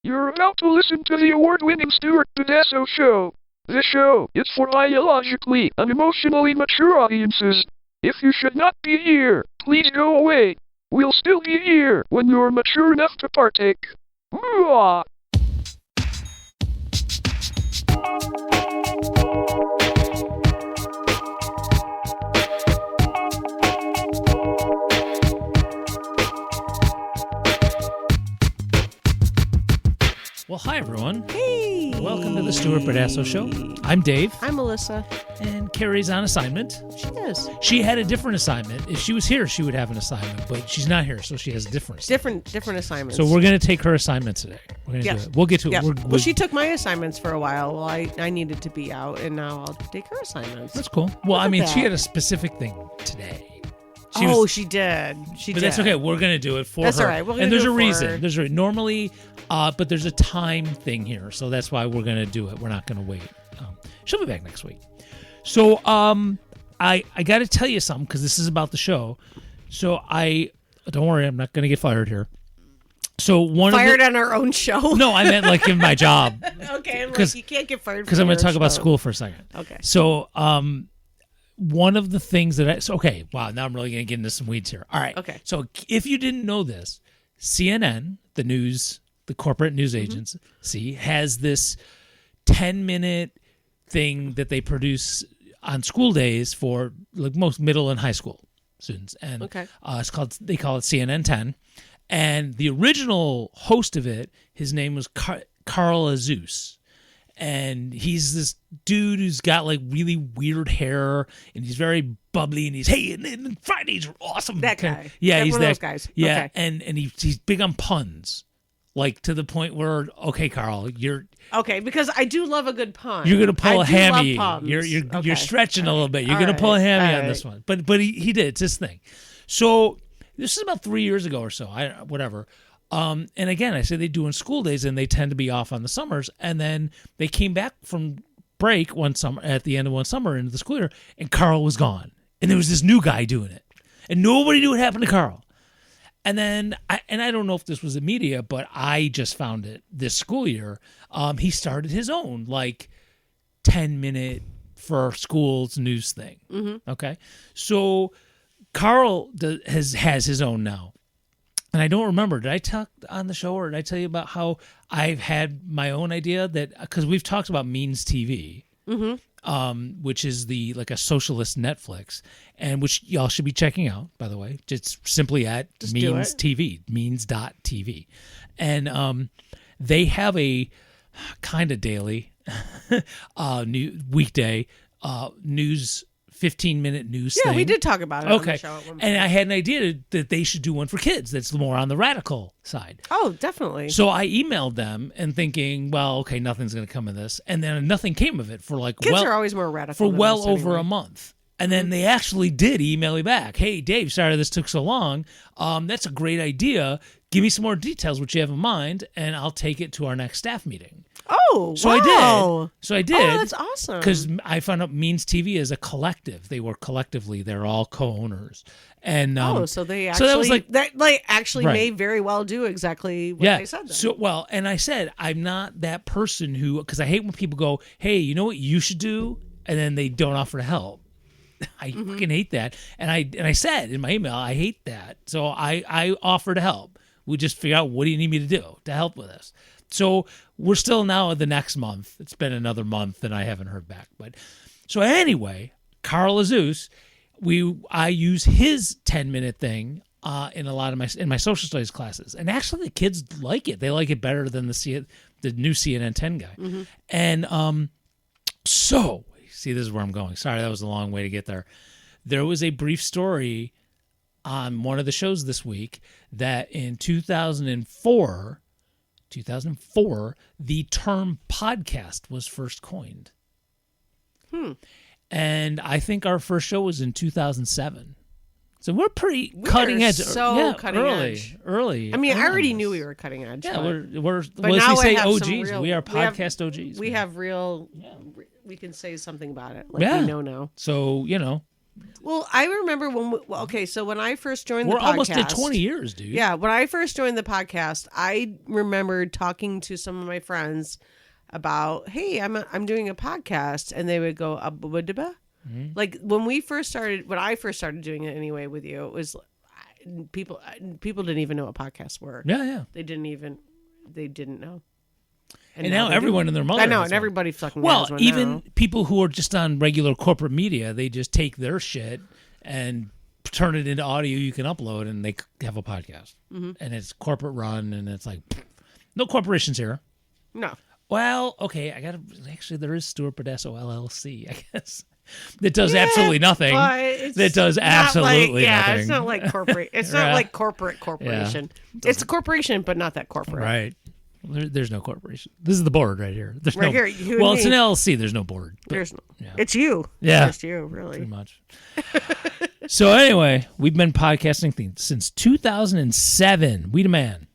You're about to listen to the award-winning Stuart Pedasso Show. This show is for biologically and emotionally mature audiences. If you should not be here, please go away. We'll still be here when you're mature enough to partake. Mwah! Well, hi, everyone. Hey! Welcome to the Stuart Pedasso Show. I'm Dave. I'm Melissa. And Carrie's on assignment. She is. She had a different assignment. If she was here, she would have an assignment, but she's not here, so she has a different assignment. Different assignments. So we're going to take her assignment today. We're going to do it. We'll get to it. Well, she took my assignments for a while. Well, I needed to be out, and now I'll take her assignments. That's cool. Well, Look I at mean, that. she had a specific thing today. She did. She But did. that's okay. We're going to do it for That's her. all right. We're gonna and there's do a it for reason. her. There's a normally, but there's a time thing here, so that's why we're going to do it. We're not going to wait. She'll be back next week. So I got to tell you something because this is about the show. So don't worry, I'm not going to get fired here. So Fired on our own show? No, I meant like in my job. Okay, I'm like, you can't get fired because I'm going to talk about school for a second. Okay. So one of the things that okay, wow, now I'm really going to get into some weeds here. All right. Okay. So if you didn't know this, CNN, the news, the corporate news agency, has this 10-minute thing that they produce on school days for like most middle and high school students, and they call it CNN 10. And the original host of it, his name was Carl Azuz. And he's this dude who's got like really weird hair, and he's very bubbly, and he's and Fridays are awesome. That guy. Yeah, he's one that of those guys. Yeah, Okay. and he's big on puns, like to the point where Carl, you're because I do love a good pun. gonna pull a hammy. Love puns. You're stretching a little bit. You're All gonna pull a right. hammy All on this right. one. But he did. It's his thing. So this is about 3 years ago or so. Whatever. And again, I say they do on school days, and they tend to be off on the summers. And then they came back from break one summer at the end of one summer into the school year, and Carl was gone, and there was this new guy doing it, and nobody knew what happened to Carl. And then, I don't know if this was the media, but I just found it this school year. He started his own 10-minute for schools news thing. Mm-hmm. Okay, so Carl has his own now. And I don't remember, did I talk on the show, or did I tell you about how I've had my own idea that, because we've talked about Means TV, which is like a socialist Netflix, and which y'all should be checking out, by the way. Just simply at Means TV, means.tv. And they have a kind of daily weekday news 15-minute news thing. Yeah, we did talk about it on the show at one point. And I had an idea that they should do one for kids that's more on the radical side. Oh, definitely. So I emailed them and thinking, well, okay, nothing's going to come of this. And then nothing came of it for Kids are always more radical for than well us over anyway. a month. And then they actually did email me back. Hey, Dave, sorry this took so long. That's a great idea. Give me some more details, what you have in mind, and I'll take it to our next staff meeting. Oh, So wow. I did. Oh, that's awesome. Because I found out Means TV is a collective. They work collectively. They're all co-owners. And so they actually so that was right. may very well do exactly what they said then. So and I said I'm not that person who, because I hate when people go, hey, you know what you should do, and then they don't offer to help. I fucking hate that. And I said in my email, I hate that. So I offer to help. We just figure out, what do you need me to do to help with this? So we're still now the next month. It's been another month and I haven't heard back. But so anyway, Carl Azuz, I use his 10-minute thing in a lot of my social studies classes, and actually the kids like it. They like it better than the new CNN 10 guy. And so see, this is where I'm going. Sorry, that was a long way to get there. There was a brief story on one of the shows this week that in 2004, the term podcast was first coined. And I think our first show was in 2007. So we're pretty cutting edge. So cutting edge. Early. I mean, I already knew we were cutting edge. Yeah, but we're but well, as now we say, I have some OGs. real- We are we have- podcast OGs. we man. have real. We can say something about it. Like Yeah. we know now. So, Well, I remember so when I first joined the We're podcast. almost at 20 years, dude. Yeah, when I first joined the podcast, I remembered talking to some of my friends about, hey, I'm doing a podcast, and they would go, like when I first started doing it anyway with you, it was people didn't even know what podcasts were. Yeah. They didn't know. And now everyone and their mother. I know, has and one. everybody fucking Well, has one even now. people who are just on regular corporate media, they just take their shit and turn it into audio you can upload, and they have a podcast. Mm-hmm. And it's corporate run, and it's like, no corporations here. No. Well, okay, actually, there is Stuart Podesso LLC, I guess. That does absolutely nothing. But it's That does not absolutely nothing. It's nothing. not like corporate. It's not like corporate corporation. It's a corporation, but not that corporate. Right. There's no corporation. This is the board right here. There's Right no, here, you and well, it's me. an LLC. There's no board. But There's no. Yeah. It's you. Yeah. It's just you, really. pretty much. So anyway, we've been podcasting since 2007. We the man.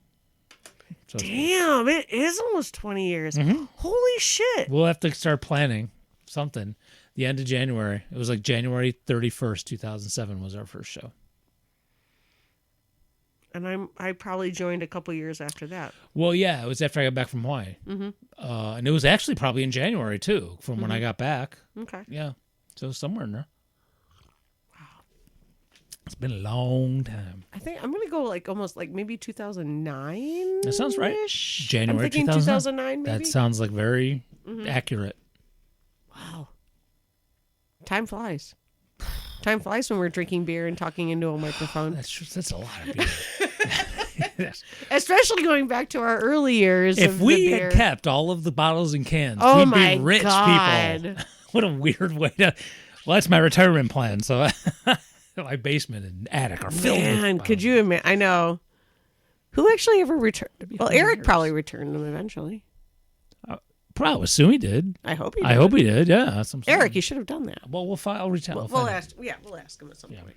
So Damn, it is almost 20 years. Mm-hmm. Holy shit. we'll have to start planning something. The end of January. It was like January 31st, 2007 was our first show. And I probably joined a couple years after that. Well, yeah, it was after I got back from Hawaii. Mm-hmm. And it was actually probably in January, too, from when I got back. Okay. Yeah. So somewhere in there. Wow. It's been a long time. I think I'm going to go like almost like maybe 2009. That sounds right. January I'm thinking 2009 maybe. That sounds like very accurate. Wow. Time flies. Time flies when we're drinking beer and talking into a microphone. That's a lot of beer. Especially going back to our early years. If of the we beer. had kept all of the bottles and cans, Oh we'd my be rich God. people. What a weird way to. Well, that's my retirement plan. So my basement and attic are filled with Man, bottles. could you imagine? I know. Who actually ever returned? Well, 100 Eric years. probably returned them eventually. Probably assume he did. I hope he did. I hope he did. Yeah, that's what I'm saying. Eric, you should have done that. Well, we'll file. We'll ask. Yeah, we'll ask him at some point.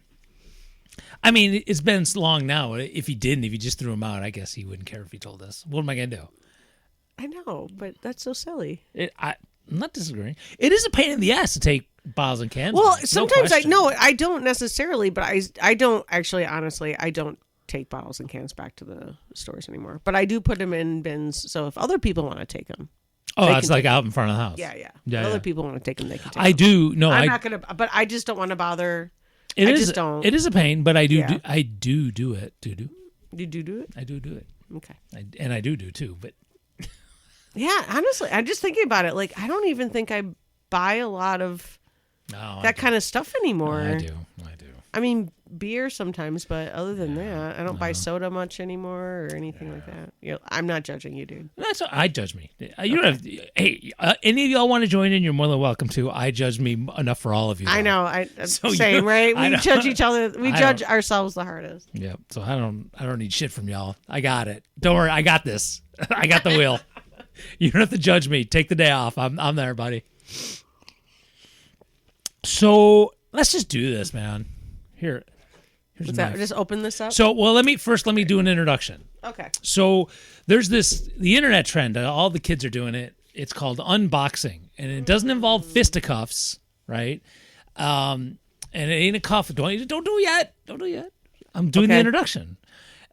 I mean, it's been so long now. If he just threw him out, I guess he wouldn't care if he told us. What am I gonna do? I know, but that's so silly. I'm not disagreeing. It is a pain in the ass to take bottles and cans. Well, back. No sometimes question. I don't necessarily, but I don't actually, honestly, I don't take bottles and cans back to the stores anymore. But I do put them in bins, so if other people want to take them, Oh, they it's can like out in front of the house. yeah. Yeah, If yeah. other people want to take them, they can take I them. do. No, I'm not gonna, but I just don't want to bother. I just don't. It is a pain, but I do. Yeah. I do it. Do. Did you do it? I do it. Okay. And I do too. But Yeah, honestly, I'm just thinking about it. Like, I don't even think I buy a lot of no, that kind of stuff anymore. I do. I mean, beer sometimes, but other than that, I don't buy soda much anymore or anything like that. You know, I'm not judging you, dude. That's I judge me. You don't have. Hey, any of y'all want to join in? You're more than welcome to. I judge me enough for all of you. I though. know. So Same, you- right? I We know. judge each other. We I judge don't- ourselves the hardest. Yep. So I don't need shit from y'all. I got it. Don't worry. I got this. I got the wheel. You don't have to judge me. Take the day off. I'm there, buddy. So let's just do this, man. Here's What's a that? knife. Just open this up. So let me do an introduction. Okay. So there's the internet trend. All the kids are doing it. It's called unboxing, and it doesn't involve fisticuffs, right? And it ain't a cuff. Don't do it yet. Don't do it yet. I'm doing the Okay. introduction,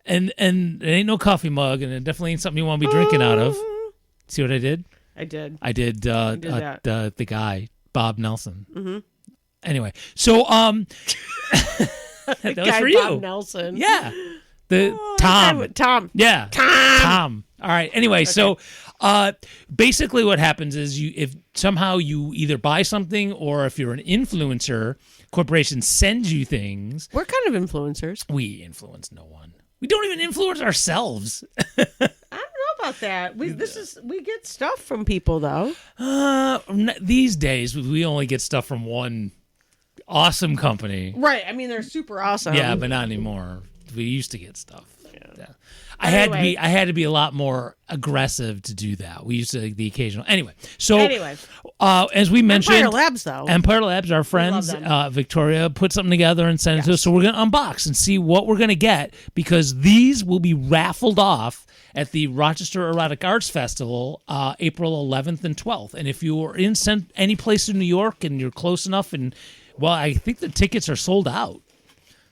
and it ain't no coffee mug, and it definitely ain't something you want to be drinking out of. See what I did? I did. I did. that. The guy Bob Nelson. Mm-hmm. Anyway, so that was Guy for Bob you. Nelson. Yeah, the Oh, Tom. Tom. Yeah. Tom. All right. Anyway, so basically what happens is if somehow you either buy something or if you're an influencer, corporations send you things. We're kind of influencers. We influence no one. We don't even influence ourselves. I don't know about that. We get stuff from people though. These days, we only get stuff from one awesome company. Right. I mean, they're super awesome. Yeah, but not anymore. We used to get stuff. Yeah. I Anyway. had to be a lot more aggressive to do that. We used to the occasional. Anyway, so Anyway. as we mentioned, Empire Labs though. Empire Labs, our friends, them. Victoria put something together and sent it to us. So we're going to unbox and see what we're going to get because these will be raffled off at the Rochester Erotic Arts Festival, April 11th and 12th. And if you are in any place in New York and you're close enough and Well, I think the tickets are sold out.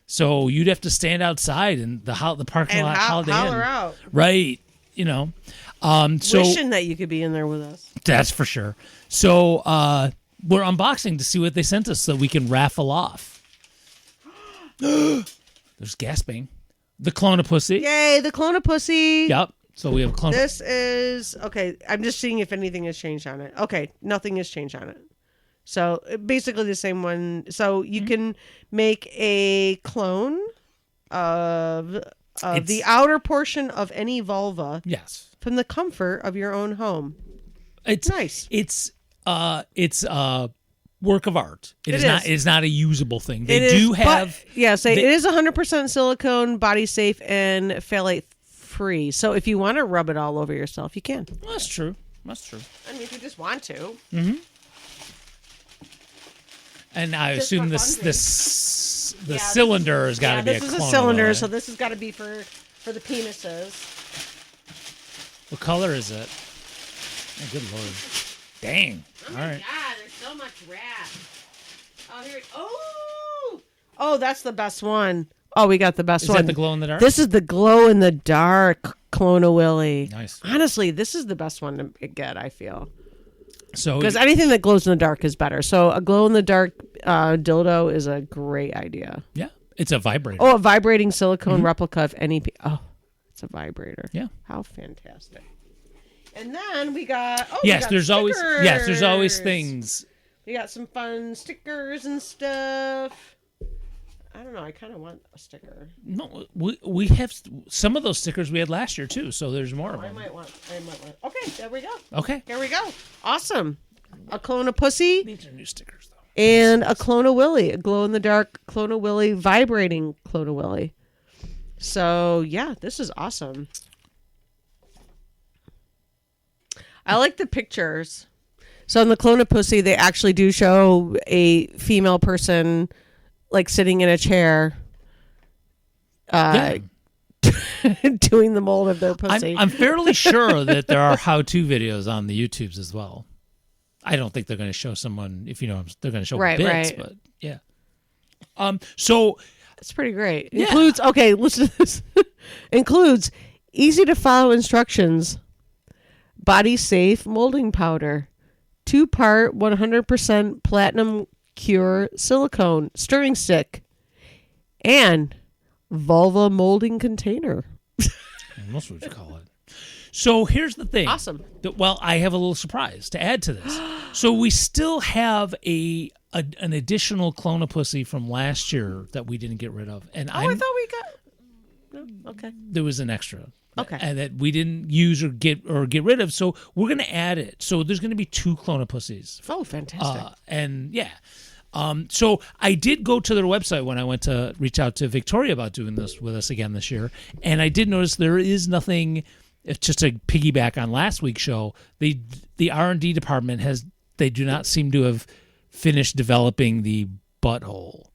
So you'd have to stand outside in the parking And lot Holiday holler Inn. out. Right. So Wishing that you could be in there with us. that's for sure. So we're unboxing to see what they sent us so we can raffle off. There's gasping. The Clone-a-Pussy. Yay, the Clone-a-Pussy. Yep. So we have a clone. This is okay. I'm just seeing if anything has changed on it. Okay, nothing has changed on it. So basically the same one. So you can make a clone of the outer portion of any vulva Yes. from the comfort of your own home. It's Nice. It's a work of art. It is. It's not a usable thing. They It do is, have. but, yeah. Say they- it is 100% silicone, body safe, and phthalate free. So if you want to rub it all over yourself, you can. Well, that's true. That's true. I mean, if you just want to. And I Just assume for the cylinder has got to be a this is clone. a cylinder, right? so this has got to be for the penises. What color is it? Oh, good lord! Dang! Oh All my right. god, there's so much rat. Oh here. Oh, that's the best one. Oh, we got the best Is one. that the glow in the dark? This is the glow in the dark Clone-a-Willy. Nice. Honestly, this is the best one to get. I feel. So Because anything that glows in the dark is better. So a glow in the dark dildo is a great idea. yeah, it's a vibrator. Oh, a vibrating silicone replica of any. Oh, it's a vibrator. Yeah. How fantastic! And then we got. Oh, yes, we got there's always stickers. things. We got some fun stickers and stuff. I don't know. I kind of want a sticker. No, we have some of those stickers we had last year too. So there's more of I them. might want. Okay, there we go. Okay. Here we go. Awesome. A Clone-a-Pussy These are new stickers though. and a Clone-a-Willy, a glow in the dark Clone-a-Willy, vibrating Clone-a-Willy. So yeah, this is awesome. I like the pictures. So in the Clone-a-Pussy, they actually do show a female person like sitting in a chair Yeah. doing the mold of their pussy. I'm fairly sure that there are how-to videos on the YouTubes as well. I don't think they're going to show someone they're going to show Right, bits, right. but yeah. So It's pretty great. Yeah. Includes, okay, listen to this. Includes easy to follow instructions, body safe molding powder, 2-part 100% platinum cure silicone stirring stick, and vulva molding container. that's what you call it. So here's the thing. Awesome. Well, I have a little surprise to add to this. So we still have an additional Clone-a-Pussy from last year that we didn't get rid of, and I thought we got. No, okay. there was an extra. Okay. And that we didn't use or get rid of, so we're going to add it. So there's going to be 2 Clone-a-Pussies. Oh, fantastic. And yeah. So I did go to their website when I went to reach out to Victoria about doing this with us again this year, and I did notice there is nothing. It's just a piggyback on last week's show. The R&D department they do not seem to have finished developing the butthole,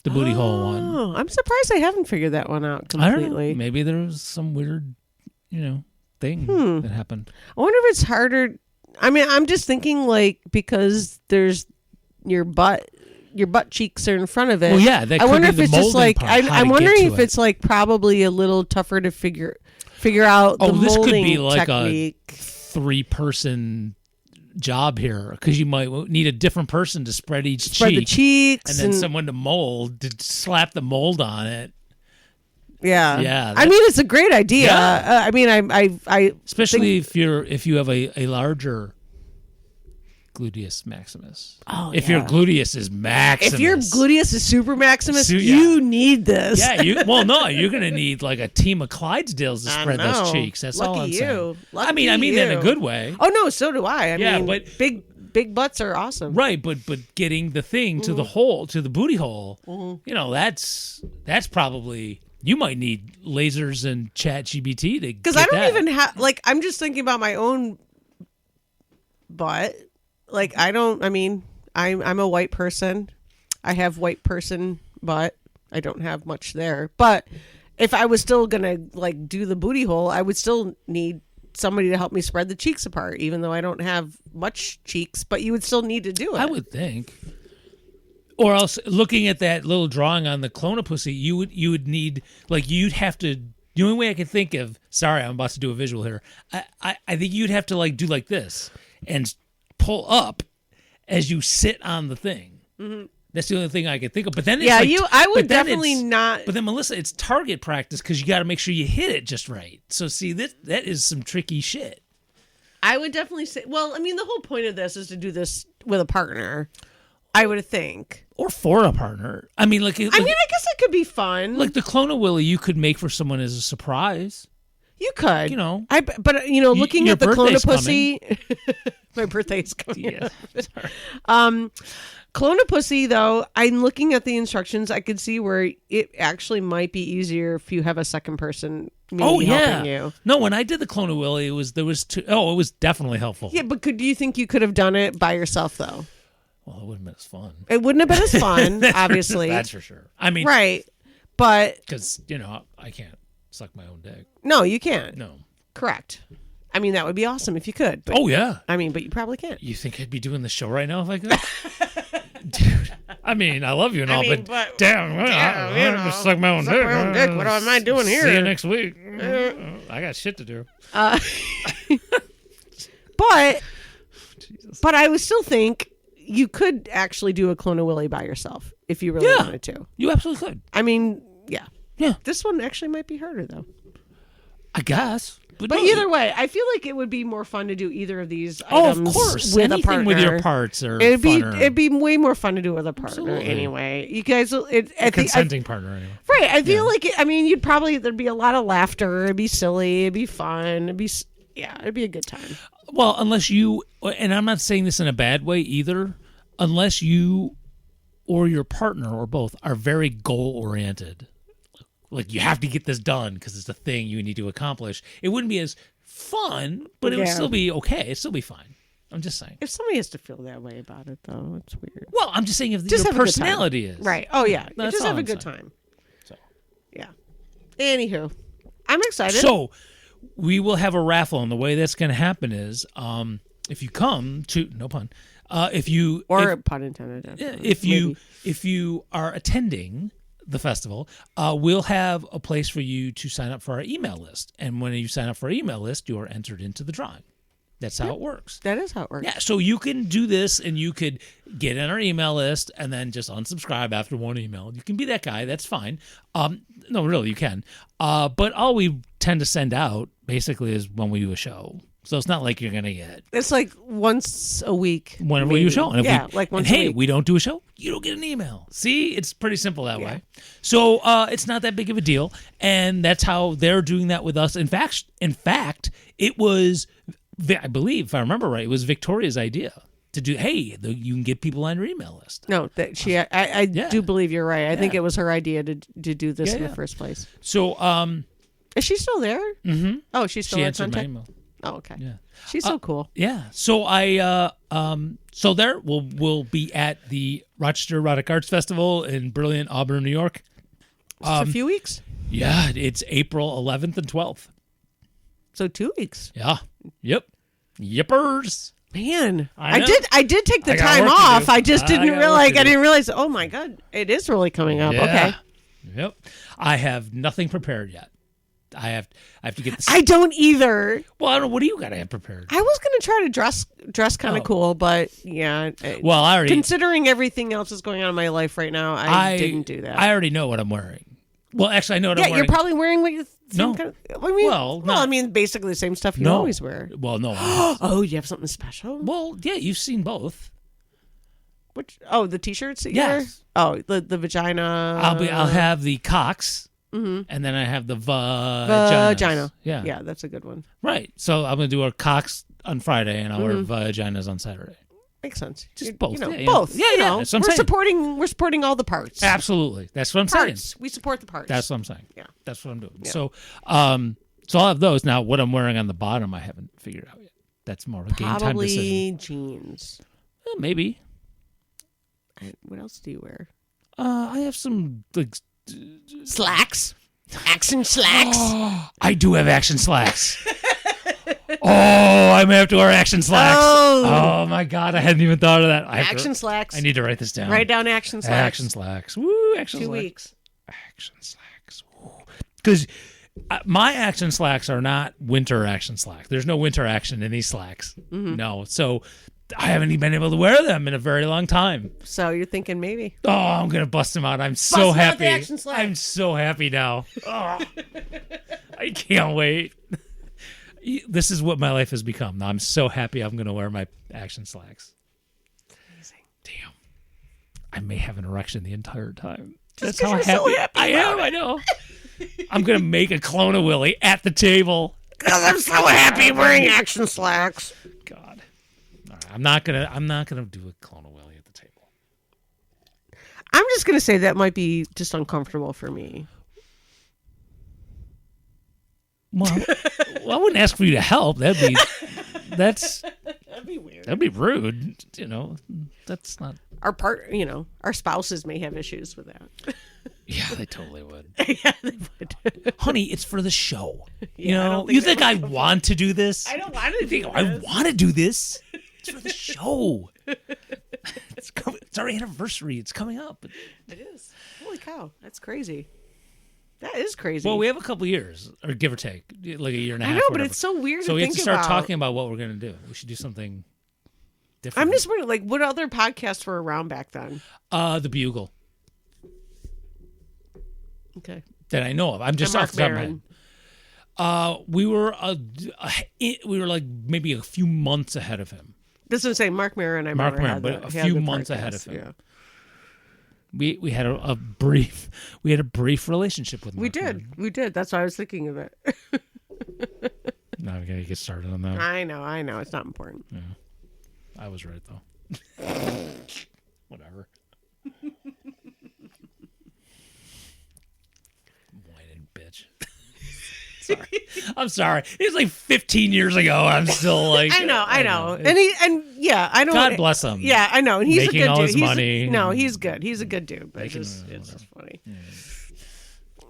the booty hole one. Oh, I'm surprised I haven't figured that one out I don't know. completely. Maybe there was some weird, thing that happened. I wonder if it's harder. I mean, I'm just thinking like because there's your butt cheeks are in front of it. Well, yeah, that I could wonder be if the it's just molding like part, how I'm to wondering get to if it. it's like probably a little tougher to figure out the This could molding be like technique. a 3-person job here because you might need a different person to spread each Spread cheek, the cheeks and then someone to mold to slap the mold on it. yeah. Yeah, I mean, it's a great idea. Yeah. I mean, I Especially if you have a larger gluteus maximus. Oh, if yeah. your gluteus is maximus, if your gluteus is super maximus, So, yeah. you need this. yeah, you're gonna need like a team of Clydesdales to I spread know. those cheeks. That's all Lucky I'm you. saying. Lucky I mean that in you. a good way. Oh no, so do I. I Yeah, mean, but- big butts are awesome. Right, but getting the thing to the Mm-hmm. hole, to the booty hole, that's probably, you might need lasers and ChatGPT to Because get I don't that. even have like I'm just thinking about my own butt. Like I mean, I'm a white person. I have white person butt. I don't have much there. But if I was still gonna like do the booty hole, I would still need somebody to help me spread the cheeks apart, even though I don't have much cheeks, but you would still need to do it. I would think. Or else, looking at that little drawing on the Clone-A-Pussy, you would need, like, you'd have to. The only way I can think of. Sorry, I'm about to do a visual here. I think you'd have to like do like this and pull up as you sit on the thing. Mm-hmm. That's the only thing I can think of. But then, it's yeah, like, I would definitely not. But then, Melissa, it's target practice because you got to make sure you hit it just right. So, see, that is some tricky shit. I would definitely say. Well, I mean, the whole point of this is to do this with a partner. I would think, or for a partner. I mean, like. I guess it could be fun. Like the Clone-A-Willy, you could make for someone as a surprise. You could, but looking at the Clone-A-Pussy, my birthday's coming. Yeah. Clone-A-Pussy, though, I'm looking at the instructions. I could see where it actually might be easier if you have a second person. Helping you. No, when I did the Clone-A-Willy, it was definitely helpful. Yeah, but do you think you could have done it by yourself though? Well, it wouldn't have been as fun. It wouldn't have been as fun, obviously. That's for sure. I mean, right, but because I can't suck my own dick. No, you can't. No, correct. I mean, that would be awesome if you could. But, yeah. I mean, but you probably can't. You think I'd be doing the show right now if I could? Dude, I mean, I love you and all, but damn, I'm just suck my own dick. What am I doing here? See you next week. I got shit to do. But I would still think you could actually do a Clone-A-Willy by yourself if you really wanted to. You absolutely could. I mean, yeah. Yeah. This one actually might be harder, though. I guess. But either way, I feel like it would be more fun to do either of these items of course. with Anything a partner. with your parts are it'd be way more fun to do with a partner Absolutely. Anyway. You guys, a consenting partner anyway. Right. I feel like you'd probably there'd be a lot of laughter. It'd be silly. It'd be fun. It'd be a good time. Well, unless you, and I'm not saying this in a bad way either, unless you or your partner or both are very goal oriented. Like you have to get this done because it's a thing you need to accomplish. It wouldn't be as fun, but it would still be okay. It'd still be fine. I'm just saying. If somebody has to feel that way about it, though, it's weird. Well, I'm just saying if just your personality is. Right. Oh, yeah. That's just all have a I'm good saying. time. So. Yeah. Anywho, I'm excited. So we will have a raffle, and the way that's going to happen is if you come to, no pun, pun intended. If you are attending the festival, we'll have a place for you to sign up for our email list. And when you sign up for our email list, you are entered into the drawing. That's how it works. That is how it works. Yeah, so you can do this and you could get in our email list and then just unsubscribe after one email. You can be that guy. That's fine. No, really, you can. But all we tend to send out basically is when we do a show. So it's not like you're going to get... It's like once a week. Whenever we do a show. And like once a week. Hey, we don't do a show, you don't get an email. See? It's pretty simple that way. So it's not that big of a deal. And that's how they're doing that with us. In fact, it was, I believe, if I remember right, it was Victoria's idea to do, hey, you can get people on your email list. No, I do believe you're right. I think it was her idea to do this in the first place. So... is she still there? Mm-hmm. Oh, she's still she in answered contact? my email. Oh, okay. Yeah. She's so cool. Yeah. So so there we'll be at the Rochester Erotic Arts Festival in brilliant Auburn, New York. Just a few weeks? Yeah, it's April 11th and 12th. So 2 weeks. Yeah. Yep. Yippers. Man, I did take the I got time work to off. do. I just didn't got work to do. I didn't realize. Oh my God, it is really coming up. Yeah. Okay. Yep. I have nothing prepared yet. I have to get this. I don't either. Well, I don't know. What do you got to have prepared? I was gonna try to dress kind of cool, but yeah. Well, I already, considering everything else that's going on in my life right now, I didn't do that. I already know what I'm wearing. Well, actually, I know what I'm wearing. Yeah, you're probably wearing what you. No. Kind of, I mean, I mean, basically the same stuff you always wear. Well, no. Oh, you have something special? Well, yeah, you've seen both. Which? Oh, the t-shirts that you Yes. wear? Oh, the vagina. I'll have the cocks, and then I have the vaginas. Yeah. Yeah, that's a good one. Right. So I'm gonna do our cocks on Friday, and I'll wear vaginas on Saturday. Makes sense. Just both. Yeah, both. Yeah, yeah. That's what I'm saying. We're supporting all the parts. Absolutely. That's what I'm saying. Parts. We support the parts. That's what I'm saying. Yeah. That's what I'm doing. Yeah. So, so I'll have those. Now, what I'm wearing on the bottom, I haven't figured out yet. That's more of a game time Probably decision. jeans. Maybe. What else do you wear? I have some like Slacks. Action slacks. I do have action slacks. Oh, I may have to wear action slacks. Oh. My God, I hadn't even thought of that. Action slacks. I need to write this down. Write down action slacks. Action slacks. Woo, action 2 slacks. weeks. Action slacks. Because my action slacks are not winter action slacks. There's no winter action in these slacks. Mm-hmm. No. So I haven't even been able to wear them in a very long time. So you're thinking maybe. Oh, I'm going to bust them out. I'm so Bust 'em out happy. the action slacks. I'm so happy now. Oh, I can't wait. This is what my life has become. Now I'm so happy I'm going to wear my action slacks. Amazing. Damn. I may have an erection the entire time. Just That's how 'cause you're so happy happy I am. I know. I'm going to make a clone of Willie at the table. Because I'm so happy wearing action slacks. God. All right, I'm not gonna do a clone of Willie at the table. I'm just going to say that might be just uncomfortable for me. Well, I wouldn't ask for you to help. That'd be weird. that'd be rude. You know, that's not. Our spouses may have issues with that. Yeah, they totally would. Yeah, they would. Honey, it's for the show. Yeah, I You know, don't think you that think would I come want to do this? I don't want to do I this. want to do this. It's for the show. It's our anniversary. It's coming up. It is. Holy cow. That's crazy. That is crazy. Well, we have a couple years, or give or take, like a year and a I half. know, or but whatever. it's so weird So to we have think to start about. talking about what we're going to do. We should do something different. I'm just wondering, like, what other podcasts were around back then? The Bugle Okay. that I know of. I'm just And off the top of my head. We were like maybe a few months ahead of him. This is saying Mark Maron. Mark Maron, but a few months ahead of him. We had a brief relationship with Mark We did. Maron. We did. That's why I was thinking of it. Now we gotta get started on that. I know. It's not important. I was right though. Whatever. Whining bitch. Sorry. I'm sorry. It was like 15 years ago. I'm still like. I know. I I don't. God bless him. Yeah, I know. And he's Making a good all dude. his He's money. he's good. He's a good dude. But it's just funny.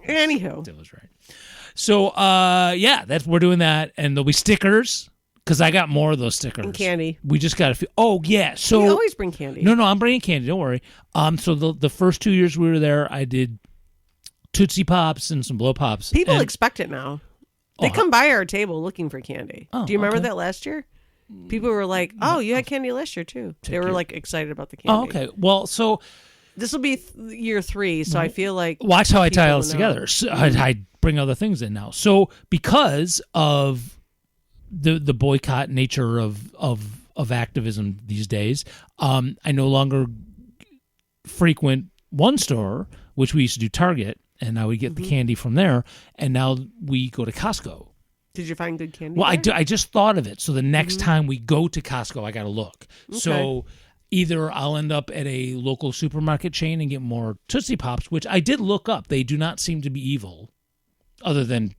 Anywho, That was right. So, we're doing that, and there'll be stickers because I got more of those stickers. and candy. We just got a few. Oh yeah. So We always bring candy. no, I'm bringing candy. Don't worry. So the first 2 years we were there, I did Tootsie Pops and some Blow Pops. People and, expect it now. They Oh, come by our table looking for candy. Oh, Do you remember okay. that last year? People were like, "Oh, you had candy last year too." They were like excited about the candy. Oh, okay. Well, so This will be year 3, so I feel like watch how I tie all people this know. together. So I bring other things in now. So because of the boycott nature of activism these days, I no longer frequent one store, which we used to do Target, and I would get Mm-hmm. the candy from there. And now we go to Costco. Did you find good candy? Well, there? I just thought of it. So the next time we go to Costco, I got to look. So either I'll end up at a local supermarket chain and get more Tootsie Pops, which I did look up. They do not seem to be evil, other than,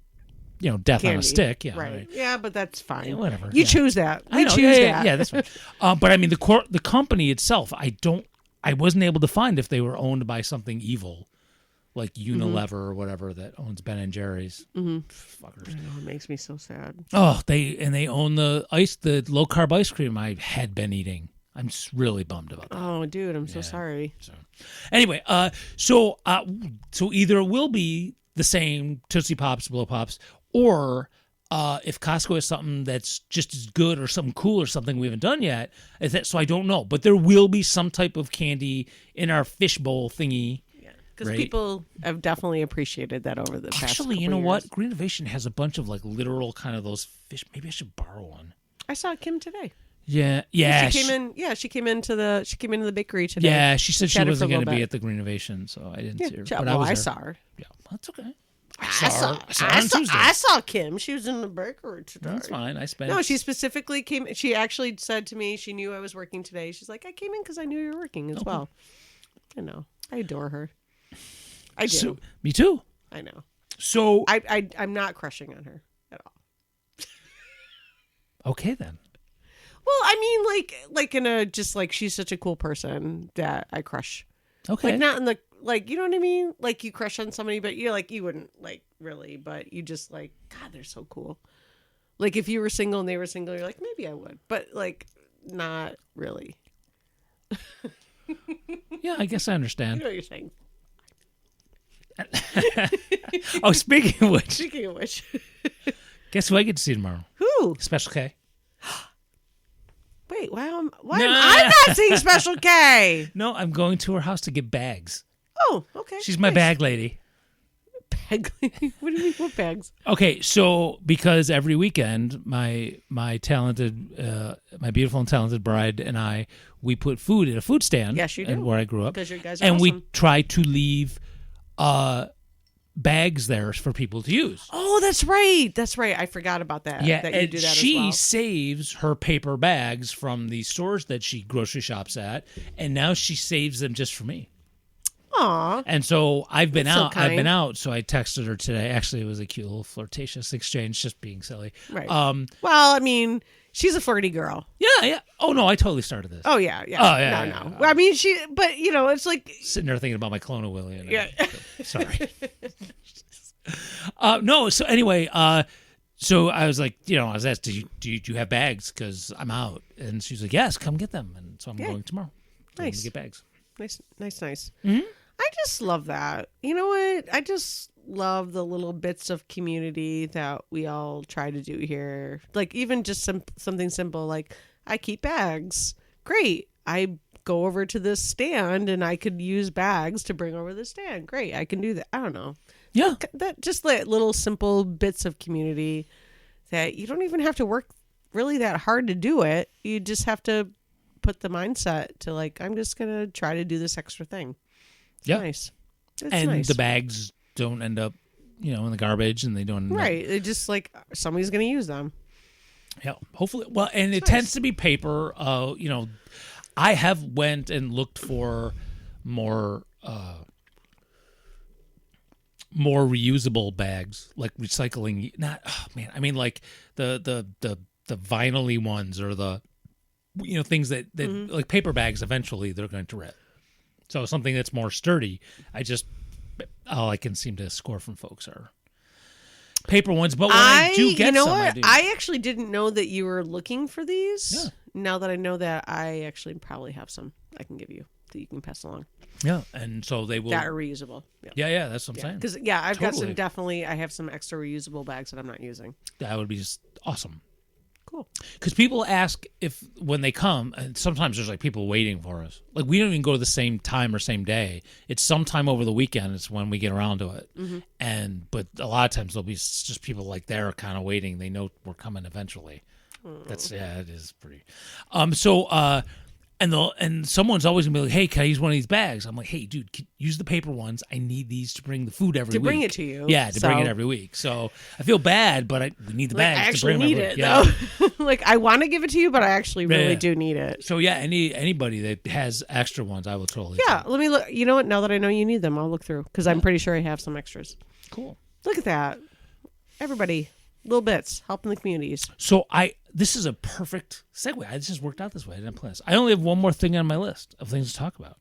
death on a Candy. stick. Yeah, right. Yeah, but that's fine. Yeah, whatever. You Yeah. choose that. I We know, choose yeah, that. Yeah, that's fine. But I mean, the company itself, I wasn't able to find if they were owned by something evil, like Unilever or whatever that owns Ben and Jerry's. Fuckers. Oh, it makes me so sad. Oh, they own the low carb ice cream I had been eating. I'm just really bummed about that. Oh, dude, I'm so sorry. So, anyway, so either it will be the same Tootsie Pops, Blow Pops, or if Costco has something that's just as good or something cool or something we haven't done yet. So I don't know, but there will be some type of candy in our fishbowl thingy. Because Right. people have definitely appreciated that over the past Actually, you couple know what? years. Green Innovation has a bunch of like literal kind of those fish. Maybe I should borrow one. I saw Kim today. Yeah. She came in. Yeah, she came into the bakery today. Yeah, she said she Chatted for wasn't a going to little be bit. at the Green Innovation, so I didn't Yeah, see her. well, But I was I there. saw her. Yeah, that's okay. I saw her on Tuesday. I saw Kim. She was in the bakery today. That's fine. I spent. No, she specifically came. She actually said to me, she knew I was working today. She's like, I came in because I knew you were working as well. I know. I adore her. I do. So, me too. I know. So I'm not crushing on her at all. okay then. Well, I mean, like in a just like she's such a cool person that I crush. Okay. Like not in the like you know what I mean? Like you crush on somebody, but you're like you wouldn't like really, but you just like God, they're so cool. Like if you were single and they were single, you're like, maybe I would, but like not really. Yeah, I guess I You understand. know what you're saying. Oh, speaking of which, Speaking of which, guess who I get to see tomorrow? who? Special K. Wait, why am I Nah. not seeing Special K? No, I'm going to her house to get bags. Oh, okay. She's my nice. bag lady. Bag. What do you mean? What bags? Okay, so because every weekend my talented, my beautiful and talented bride and I, we put food at a food stand. Yes, you do. And where I grew up, Because you guys are and we awesome. try to leave bags there for people to use. Oh, that's right. That's right. I forgot about that. Yeah, that you and do that she as well. saves her paper bags from the stores that she grocery shops at, and now she saves them just for me. Aw. And so I've been That's so out. I've been kind. out. So I texted her today. Actually, it was a cute little flirtatious exchange, just being silly. Right. Um. Well, I mean, she's a flirty girl. Yeah. Yeah. Oh no, I totally started this. Oh yeah, yeah. Oh, yeah, No, yeah, no. yeah. Well, I mean, but you know, it's like Sitting there thinking about my Kelowna Willie. And Yeah. Sorry. No. So anyway. So I was like, I was asked, do you have bags? Because I'm out. And she's like, yes, come get them. And so I'm Yeah. going tomorrow. Nice. To get bags. nice. Mhm. I just love that. You know what? I just love the little bits of community that we all try to do here. Like even just something simple like I keep bags. Great. I go over to this stand and I could use bags to bring over the stand. Great. I can do that. I don't know. Yeah. That just like little simple bits of community that you don't even have to work really that hard to do it. You just have to put the mindset to like, I'm just going to try to do this extra thing. It's Yeah. nice. It's And nice. the bags don't end up, in the garbage, and they don't end up. Right. It just like somebody's going to use them. Yeah, hopefully. Well, and it nice. tends to be paper. I have went and looked for more reusable bags, like recycling. Not, oh man, I mean like the vinyl-y ones, or the things that like paper bags. Eventually, they're going to rip. So something that's more sturdy. All I can seem to score from folks are paper ones. But when I do get some, I do. I actually didn't know that you were looking for these. Yeah. Now that I know that, I actually probably have some I can give you that you can pass along Yeah, and so they will. that are reusable. Yeah. Yeah, that's what I'm saying. Because I've got Totally. some I have some extra reusable bags that I'm not using. That would be just awesome. Cool. Because people ask if when they come, and sometimes there's like people waiting for us. Like we don't even go to the same time or same day. It's sometime over the weekend. It's when we get around to it. Mm-hmm. But a lot of times there'll be just people like they're kind of waiting. They know we're coming eventually. It is pretty. And someone's always gonna be like, "Hey, can I use one of these bags?" I'm like, "Hey, dude, use the paper ones. I need these to bring the food every week. To bring it to you. Yeah, to bring So- it every week. So I feel bad, but we need the Like, I bags to actually bring need every it week. Yeah. though. Like I want to give it to you, but I actually really Yeah. do need it. So yeah, anybody that has extra ones, I will totally. Yeah, take. let me look. You know what? Now that I know you need them, I'll look through because I'm pretty sure I have some extras. Cool. Look at that. Everybody, little bits helping the communities. So this is a perfect segue. I just worked out this way. I didn't plan this. I only have one more thing on my list of things to talk about.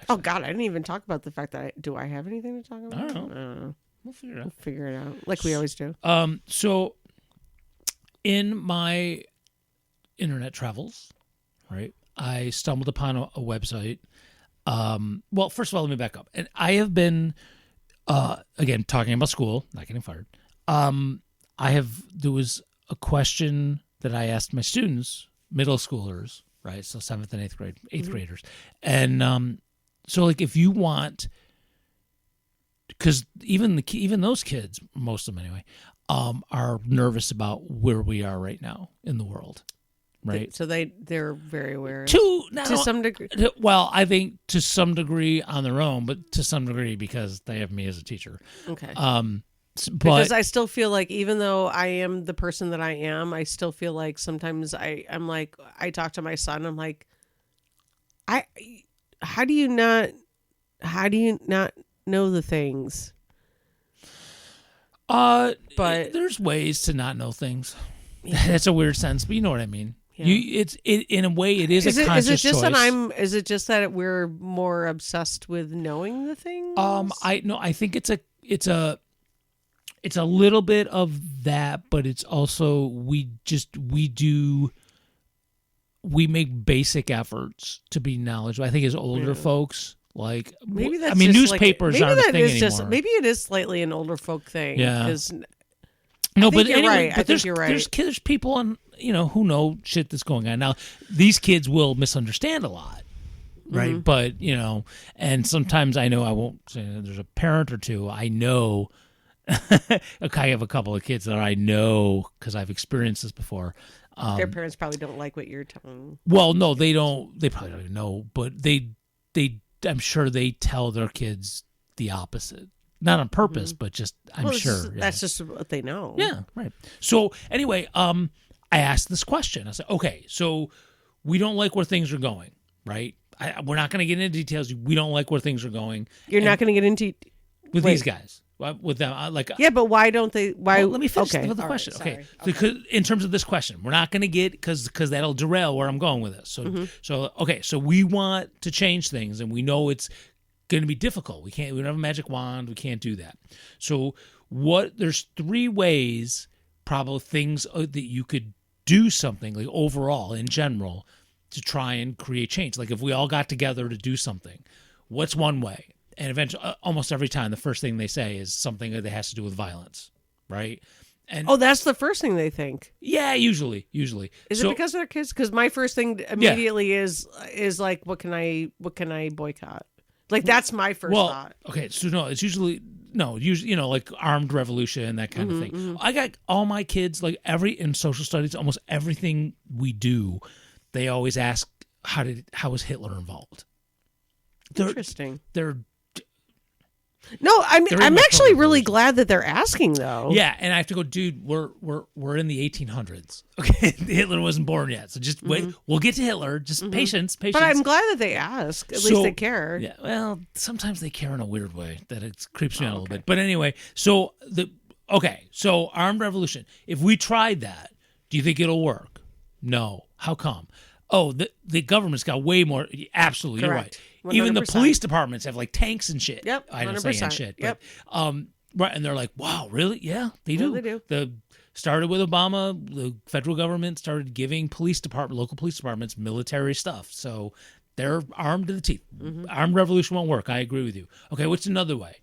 Oh God, I didn't even talk about the fact that do I have anything to talk about? I don't know. I don't know. We'll figure it out. Figure it out like we always do. So in my internet travels, right, I stumbled upon a website. Well, first of all, let me back up. And I have been, again, talking about school, not getting fired. There was a question that I asked my students, middle schoolers, right? So 7th and 8th grade, 8th graders. And so like if you want, because even those kids, most of them anyway, are nervous about where we are right now in the world, right? So they're very aware To some degree. Well, I think to some degree on their own, but to some degree because they have me as a teacher. Okay. But Because I still feel like even though I am the person that I am, I still feel like sometimes I'm like I talk to my son. I'm like, how do you not know the things? but But- there's ways to not know things. That's a weird sense, but you know what I mean. Yeah. In a way it is a Is conscious it just choice. that is it just that we're more obsessed with knowing the things? I think it's it's a little bit of that, but it's also we make basic efforts to be knowledgeable. I think as older folks, like Maybe that's I mean, just newspapers maybe aren't a that thing is anymore. just maybe it is slightly an older folk thing. Yeah. 'cause No, I think but you're anyway, right. I but think you're right. there's people on who know shit that's going on. Now these kids will misunderstand a lot, right? Mm-hmm. But and sometimes I know I won't say there's a parent or two I know. I have a couple of kids that I know because I've experienced this before. Their parents probably don't like what you're telling. Well, no, they don't. They probably don't even know, but they. I'm sure they tell their kids the opposite, not on purpose, but just I'm sure That's just what they know. Yeah, right. So anyway, I asked this question. I said, okay, so we don't like where things are going, right? We're not going to get into details. We don't like where things are going. You're not going to get into with wait. these guys. With them, Yeah, but why don't they? Why? Well, let me finish okay. the all question. right, Okay, sorry. because in terms of this question, we're not going to get because that'll derail where I'm going with this. So so we want to change things, and we know it's going to be difficult. We don't have a magic wand. We can't do that. So there's 3 ways, probably things that you could do something like overall in general to try and create change. Like if we all got together to do something, what's one way? And eventually, almost every time, the first thing they say is something that has to do with violence, right? And That's the first thing they think. yeah, usually. Is it because they're kids? Because my first thing immediately is like, what can I boycott? Like that's my first thought. Okay, so no, it's usually like armed revolution, that kind of thing. I got all my kids in social studies, almost everything we do, they always ask how was Hitler involved? Interesting. They're No, I'm my actually program really version. glad that they're asking though. Yeah, and I have to go, dude. We're in the 1800s. Okay, Hitler wasn't born yet, so just wait. We'll get to Hitler. Just patience. But I'm glad that they ask. At least they care. Yeah. Well, sometimes they care in a weird way that it creeps me out a little bit. But anyway, so armed revolution. If we tried that, do you think it'll work? No. How come? Oh, the government's got way more. Absolutely, Correct. you're right. Even the 100%. police departments have like tanks and shit. Yep, I don't say 100%. and shit. Yep. But, right, and they're like, wow, really? Yeah, they do. they do. Started with Obama. The federal government started giving local police departments military stuff. So they're armed to the teeth. Armed revolution won't work. I agree with you. Okay, what's another way?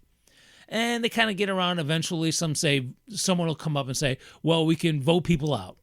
And they kind of get around. Eventually, someone will come up and say, well, we can vote people out.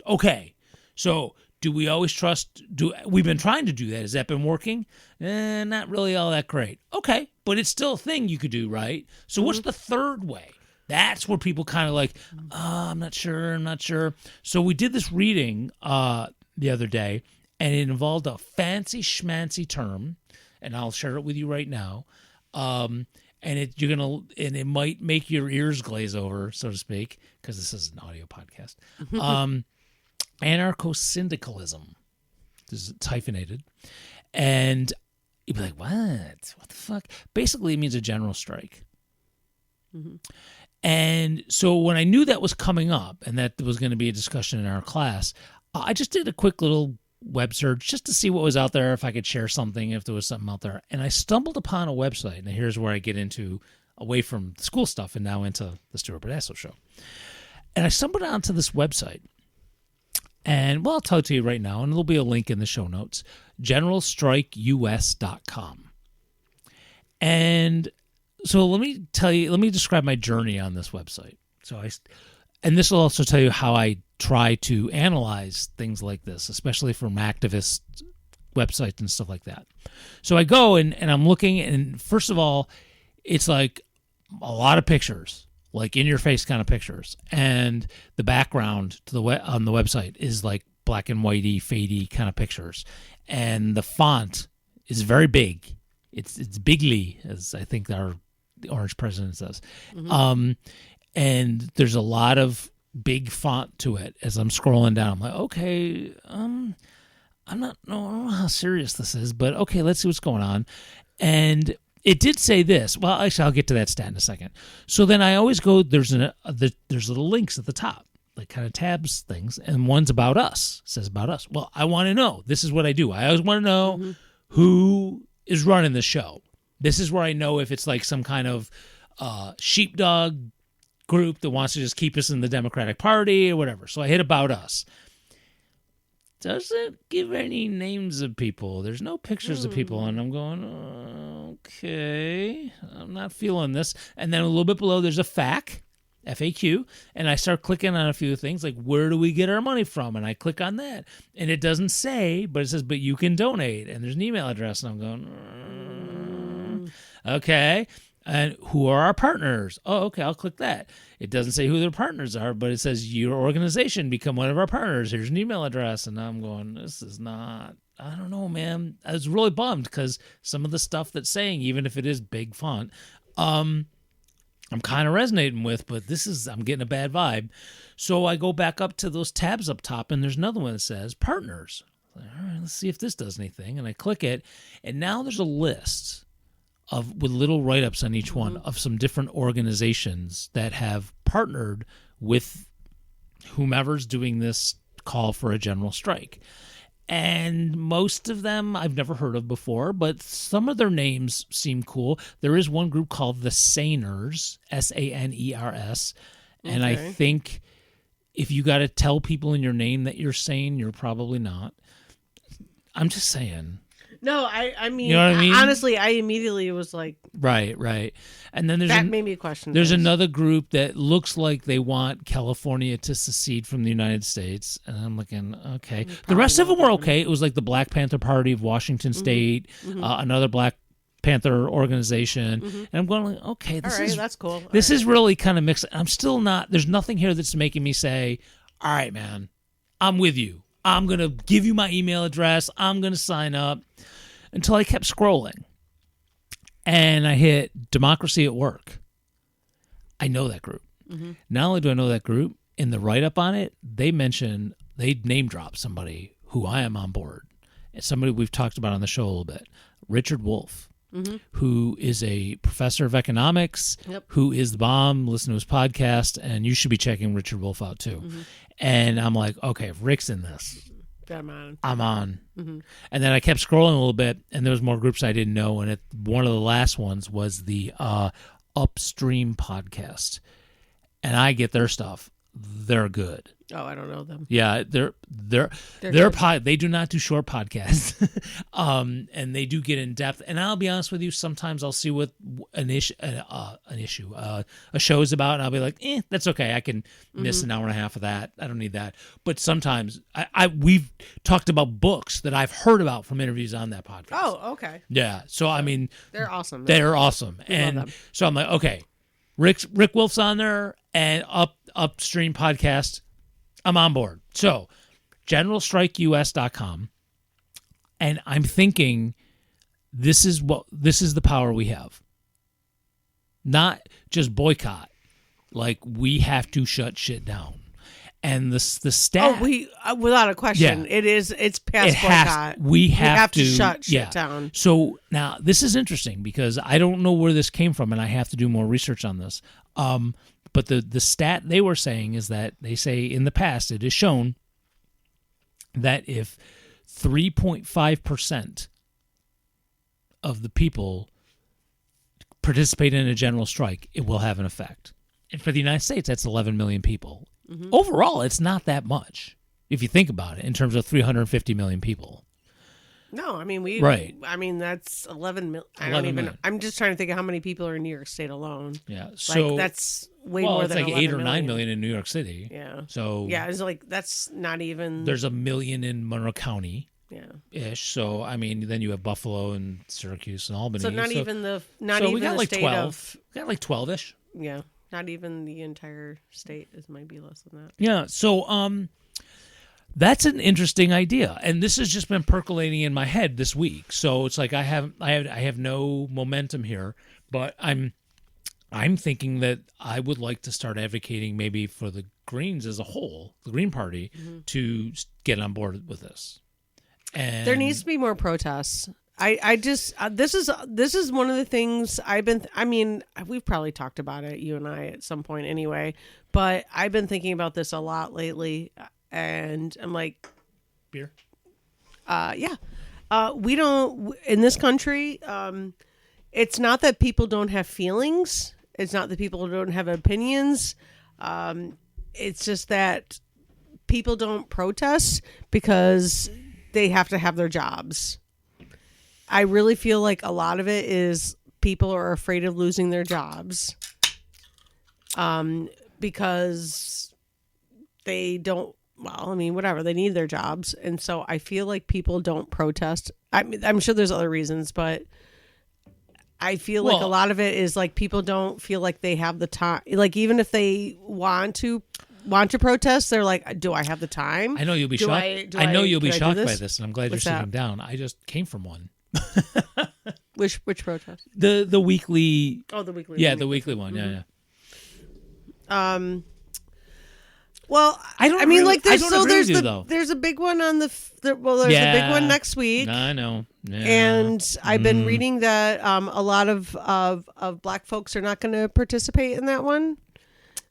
Okay, so do we always trust? We've been trying to do that. Has that been working? Not really all that great. Okay, but it's still a thing you could do, right? So what's the third way? That's where people kind of like, I'm not sure. So we did this reading the other day, and it involved a fancy schmancy term, and I'll share it with you right now. And it might make your ears glaze over, so to speak, because this is an audio podcast. Anarcho-syndicalism. It's hyphenated. And you'd be like, what? What the fuck? Basically, it means a general strike. And so when I knew that was coming up and that there was going to be a discussion in our class, I just did a quick little web search just to see what was out there, if I could share something, if there was something out there. And I stumbled upon a website. And here's where I get away from the school stuff and now into the Stuart Badasso show. And I stumbled onto this website. And, well, I'll tell it to you right now, and there'll be a link in the show notes, generalstrikeus.com. And so let me describe my journey on this website. And this will also tell you how I try to analyze things like this, especially from activist websites and stuff like that. So I go and I'm looking, and first of all, it's like a lot of pictures, like in your face kind of pictures, and the background on the website is like black and whitey, fadey kind of pictures, and the font is very big. It's bigly, as I think the Orange president says, and there's a lot of big font to it. As I'm scrolling down, I'm like, okay, I don't know how serious this is, but okay, let's see what's going on. And it did say this. Well, actually, I'll get to that stat in a second. So then I always go, there's little links at the top, like kind of tabs things, and one's about us, says about us. Well, I want to know. This is what I do. I always want to know who is running the show. This is where I know if it's like some kind of sheepdog group that wants to just keep us in the Democratic Party or whatever. So I hit About Us. Doesn't give any names of people. There's no pictures of people, and I'm going, okay, I'm not feeling this. And then a little bit below, there's a FAQ, and I start clicking on a few things like, where do we get our money from? And I click on that, and it doesn't say, but it says, but you can donate, and there's an email address, and I'm going, okay. And who are our partners? Oh, okay, I'll click that. It doesn't say who their partners are, but it says your organization, become one of our partners. Here's an email address. And I'm going, this is not, I don't know, man. I was really bummed because some of the stuff that's saying, even if it is big font, I'm kind of resonating with, but I'm getting a bad vibe. So I go back up to those tabs up top, and there's another one that says partners. All right, let's see if this does anything. And I click it, and now there's a list with little write-ups on each one of some different organizations that have partnered with whomever's doing this call for a general strike. And most of them I've never heard of before, but some of their names seem cool. There is one group called the Saners, Saners, and I think if you got to tell people in your name that you're sane, you're probably not. I'm just saying. No, I mean, you know what I mean? Honestly, I immediately was like, right. And then that made me question. There's another group that looks like they want California to secede from the United States, and I'm looking, okay. The rest of them were okay. It was like the Black Panther Party of Washington State, another Black Panther organization, and I'm going like, okay, that's cool. This is really kind of mixed. I'm still not. There's nothing here that's making me say, all right, man, I'm with you. I'm going to give you my email address. I'm going to sign up, until I kept scrolling. And I hit Democracy at Work. I know that group. Not only do I know that group, in the write-up on it, they name drop somebody who I am on board. It's somebody we've talked about on the show a little bit. Richard Wolff, who is a professor of economics, who is the bomb. Listen to his podcast, and you should be checking Richard Wolff out too. And I'm like, okay, if Rick's in this, I'm on. And then I kept scrolling a little bit, and there was more groups I didn't know. And one of the last ones was the Upstream podcast, and I get their stuff. They're good. Oh, I don't know them. Yeah, they're they do not do short podcasts, and they do get in depth. And I'll be honest with you, sometimes I'll see what a show is about, and I'll be like, that's okay. I can miss an hour and a half of that. I don't need that. But sometimes we've talked about books that I've heard about from interviews on that podcast. Oh, okay. Yeah. So I mean, they're awesome. They're awesome, and so I'm like, okay, Rick Wolff's on there, and Upstream podcast. I'm on board. So, generalstrikeus.com, and I'm thinking this is the power we have. Not just boycott, like we have to shut shit down. And the stat. Oh, without a question, it's past boycott. We have to shut shit down. So now this is interesting because I don't know where this came from, and I have to do more research on this. But the stat they were saying is that they say in the past it is shown that if 3.5% of the people participate in a general strike, it will have an effect. And for the United States, that's 11 million people. Overall, it's not that much if you think about it in terms of 350 million people. No, I mean I mean that's 11 million. Million. I'm just trying to think of how many people are in New York State alone. Yeah, so that's way more than it's like 8 or 9 million in New York City. Yeah. So it's like that's not even. There's 1 million in Monroe County. Yeah. Ish. So I mean, then you have Buffalo and Syracuse and Albany. So we got like state 12. We got like 12ish. Yeah. Not even the entire state might be less than that. Yeah. So that's an interesting idea, and this has just been percolating in my head this week. So it's like I have no momentum here, but I'm thinking that I would like to start advocating maybe for the Greens as a whole, the Green Party, to get on board with this. And there needs to be more protests. I just this is one of the things we've probably talked about it, you and I, at some point anyway, but I've been thinking about this a lot lately, and I'm like, beer. We don't in this country. It's not that people don't have feelings. It's not that people don't have opinions. It's just that people don't protest because they have to have their jobs. I really feel like a lot of it is people are afraid of losing their jobs because they don't, well, I mean, whatever, they need their jobs. And so I feel like people don't protest. I'm sure there's other reasons, but I feel like a lot of it is like people don't feel like they have the time. Like even if they want to protest, they're like, do I have the time? I know you'll be shocked. I know you'll be shocked by this, and I'm glad What's you're that? sitting down. I just came from one. Which protest? The weekly. Oh, the weekly. Yeah, the weekly one. Yeah, yeah. Well, I don't. I mean, really, like there's I don't agree with you, though. there's a big one on there's a big one next week. I know. Yeah. And I've been reading that a lot of black folks are not going to participate in that one,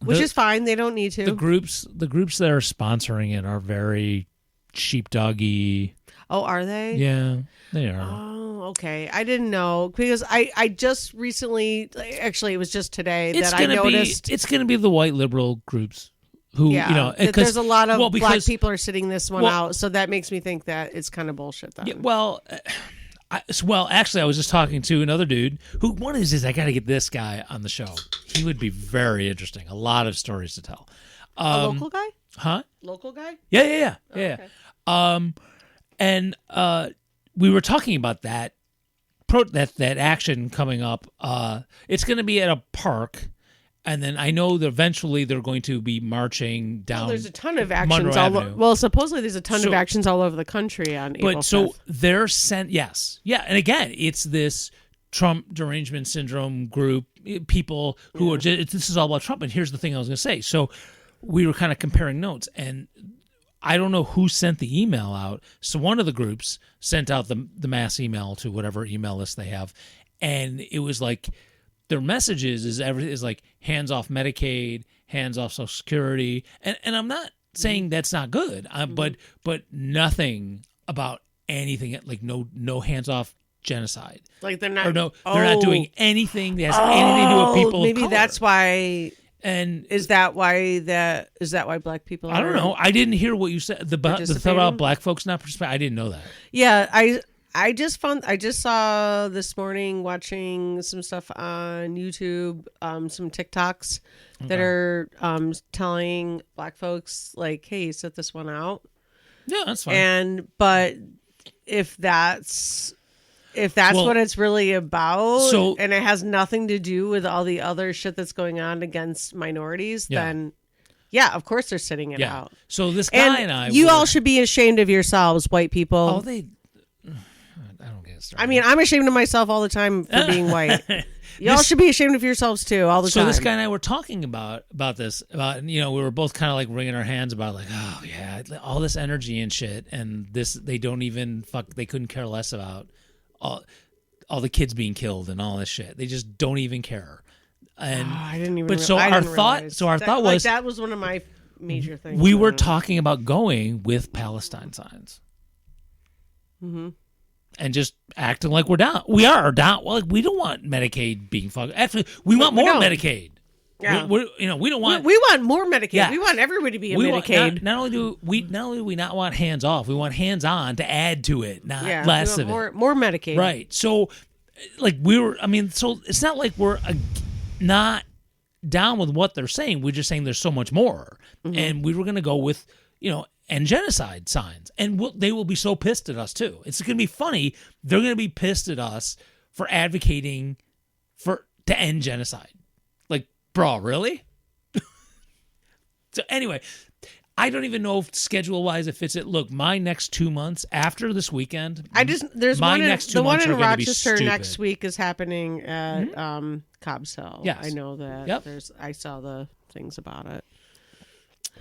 which is fine. They don't need to. The groups that are sponsoring it are very sheepdoggy. Oh, are they? Yeah, they are. Oh, okay. I didn't know because I just recently, actually, it was just today that I noticed. It's going to be the white liberal groups who, that there's a lot of black people are sitting this one well, out, so that makes me think that it's kind of bullshit. Then. Yeah, well, actually, I was just talking to another dude who one of these days I got to get this guy on the show. He would be very interesting. A lot of stories to tell. A local guy? Huh? Local guy? Yeah. Oh, okay. And we were talking about that action coming up. It's going to be at a park, and then I know that eventually they're going to be marching down. Well, there's a ton of actions Monroe all Avenue. well, supposedly there's a ton of actions all over the country on April 5th. So they're sent. Yes, yeah, and again, it's this Trump derangement syndrome group people who are just, this is all about Trump. And here's the thing I was going to say. So we were kind of comparing notes, and I don't know who sent the email out. So one of the groups sent out the mass email to whatever email list they have, and it was like their messages is like hands off Medicaid, hands off Social Security, and I'm not saying that's not good, but nothing about anything, like no hands off genocide. Like they're not, they're not doing anything that has anything to do with people. Maybe of color. that's why. And is that why black people are, I don't know. I didn't hear what you said. The thing about black folks not participating. I didn't know that. Yeah, I just saw this morning watching some stuff on YouTube, some TikToks that are telling black folks like, hey, sit this one out. Yeah, that's fine. But if that's what it's really about, and it has nothing to do with all the other shit that's going on against minorities, then yeah, of course they're sitting it out. So this guy and I, you all should be ashamed of yourselves, white people. Oh, I don't get started. I mean, I'm ashamed of myself all the time for being white. Y'all should be ashamed of yourselves too, all the time. So this guy and I were talking about this, we were both kind of like wringing our hands about like, oh yeah, all this energy and shit, and this they don't even they couldn't care less about all the kids being killed and all this shit. They just don't even care. And I didn't even. But so our thought was that was one of my major things. We were talking about going with Palestine signs. Mm-hmm. And just acting like we're down. We are down. Well, like, we don't want Medicaid being fucked. Actually, we want more Medicaid. Yeah. We don't want. We want more Medicaid. Yeah. We want everybody to be a Want, Medicaid. not only do we not want hands off, we want hands on to add to it, not less of it. More Medicaid. Right. So, like so it's not like we're not down with what they're saying. We're just saying there's so much more, and we were going to go with and genocide signs, and they will be so pissed at us too. It's going to be funny. They're going to be pissed at us for advocating to end genocide. Like, bro, really? So anyway, I don't even know if schedule-wise it fits it. Look, my next 2 months after this weekend, there's my one next 2 the months one in are gonna be Rochester stupid. next week is happening at Cobb's Hill. Yes. I know that. Yep. I saw the things about it.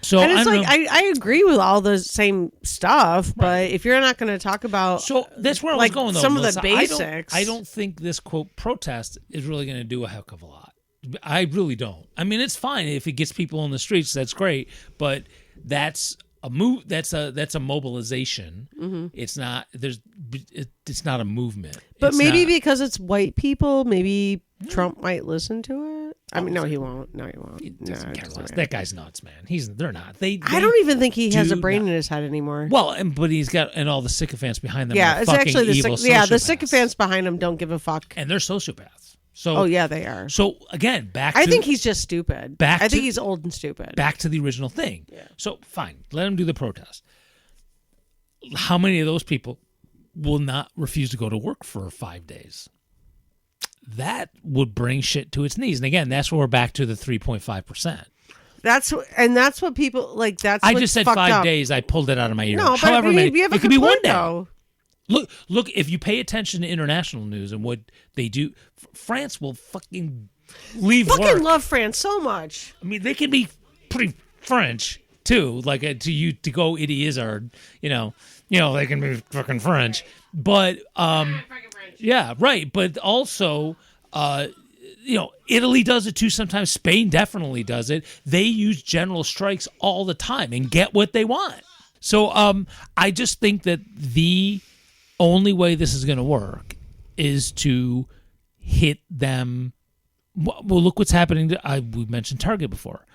So and it's I agree with all the same stuff, but if you're not going to talk about that's where I was going though. Some of Melissa. the basics. I don't think this quote protest is really going to do a heck of a lot. I really don't. I mean, it's fine if it gets people in the streets. That's great, but that's a move. That's a mobilization. Mm-hmm. It's not. It's not a movement. But maybe because it's white people, maybe Trump might listen to it. I mean, no, he won't. No, he won't. He No, doesn't it care doesn't less. matter. That guy's nuts, man. They're not. They I don't even think he has a do brain not. in his head anymore. Well, but he's got and all the sycophants behind them. Yeah, are it's fucking actually the evil the sociopaths. sycophants behind him don't give a fuck. and they're sociopaths. So Oh yeah, they are. So again, back. I to, think he's just stupid. back I think to- he's old and stupid. back to the original thing. So fine, let him do the protest. How many of those people will not refuse to go to work for 5 days? That would bring shit to its knees. And again, that's where we're back to the 3.5%. That's what people like. That's I what's just said fucked 5 up. days. I pulled it out of my ear. No, but However many, you have a it could good be one point, day. though. Look. If you pay attention to international news and what they do, France will fucking leave Fucking work. love France so much. I mean, they can be pretty French too, like to go itty izzard, you know, they can be fucking French, but yeah, right. But also, Italy does it too. Sometimes Spain definitely does it. They use general strikes all the time and get what they want. So, I just think that the only way this is going to work is to hit them. Well, look what's happening. We mentioned Target before.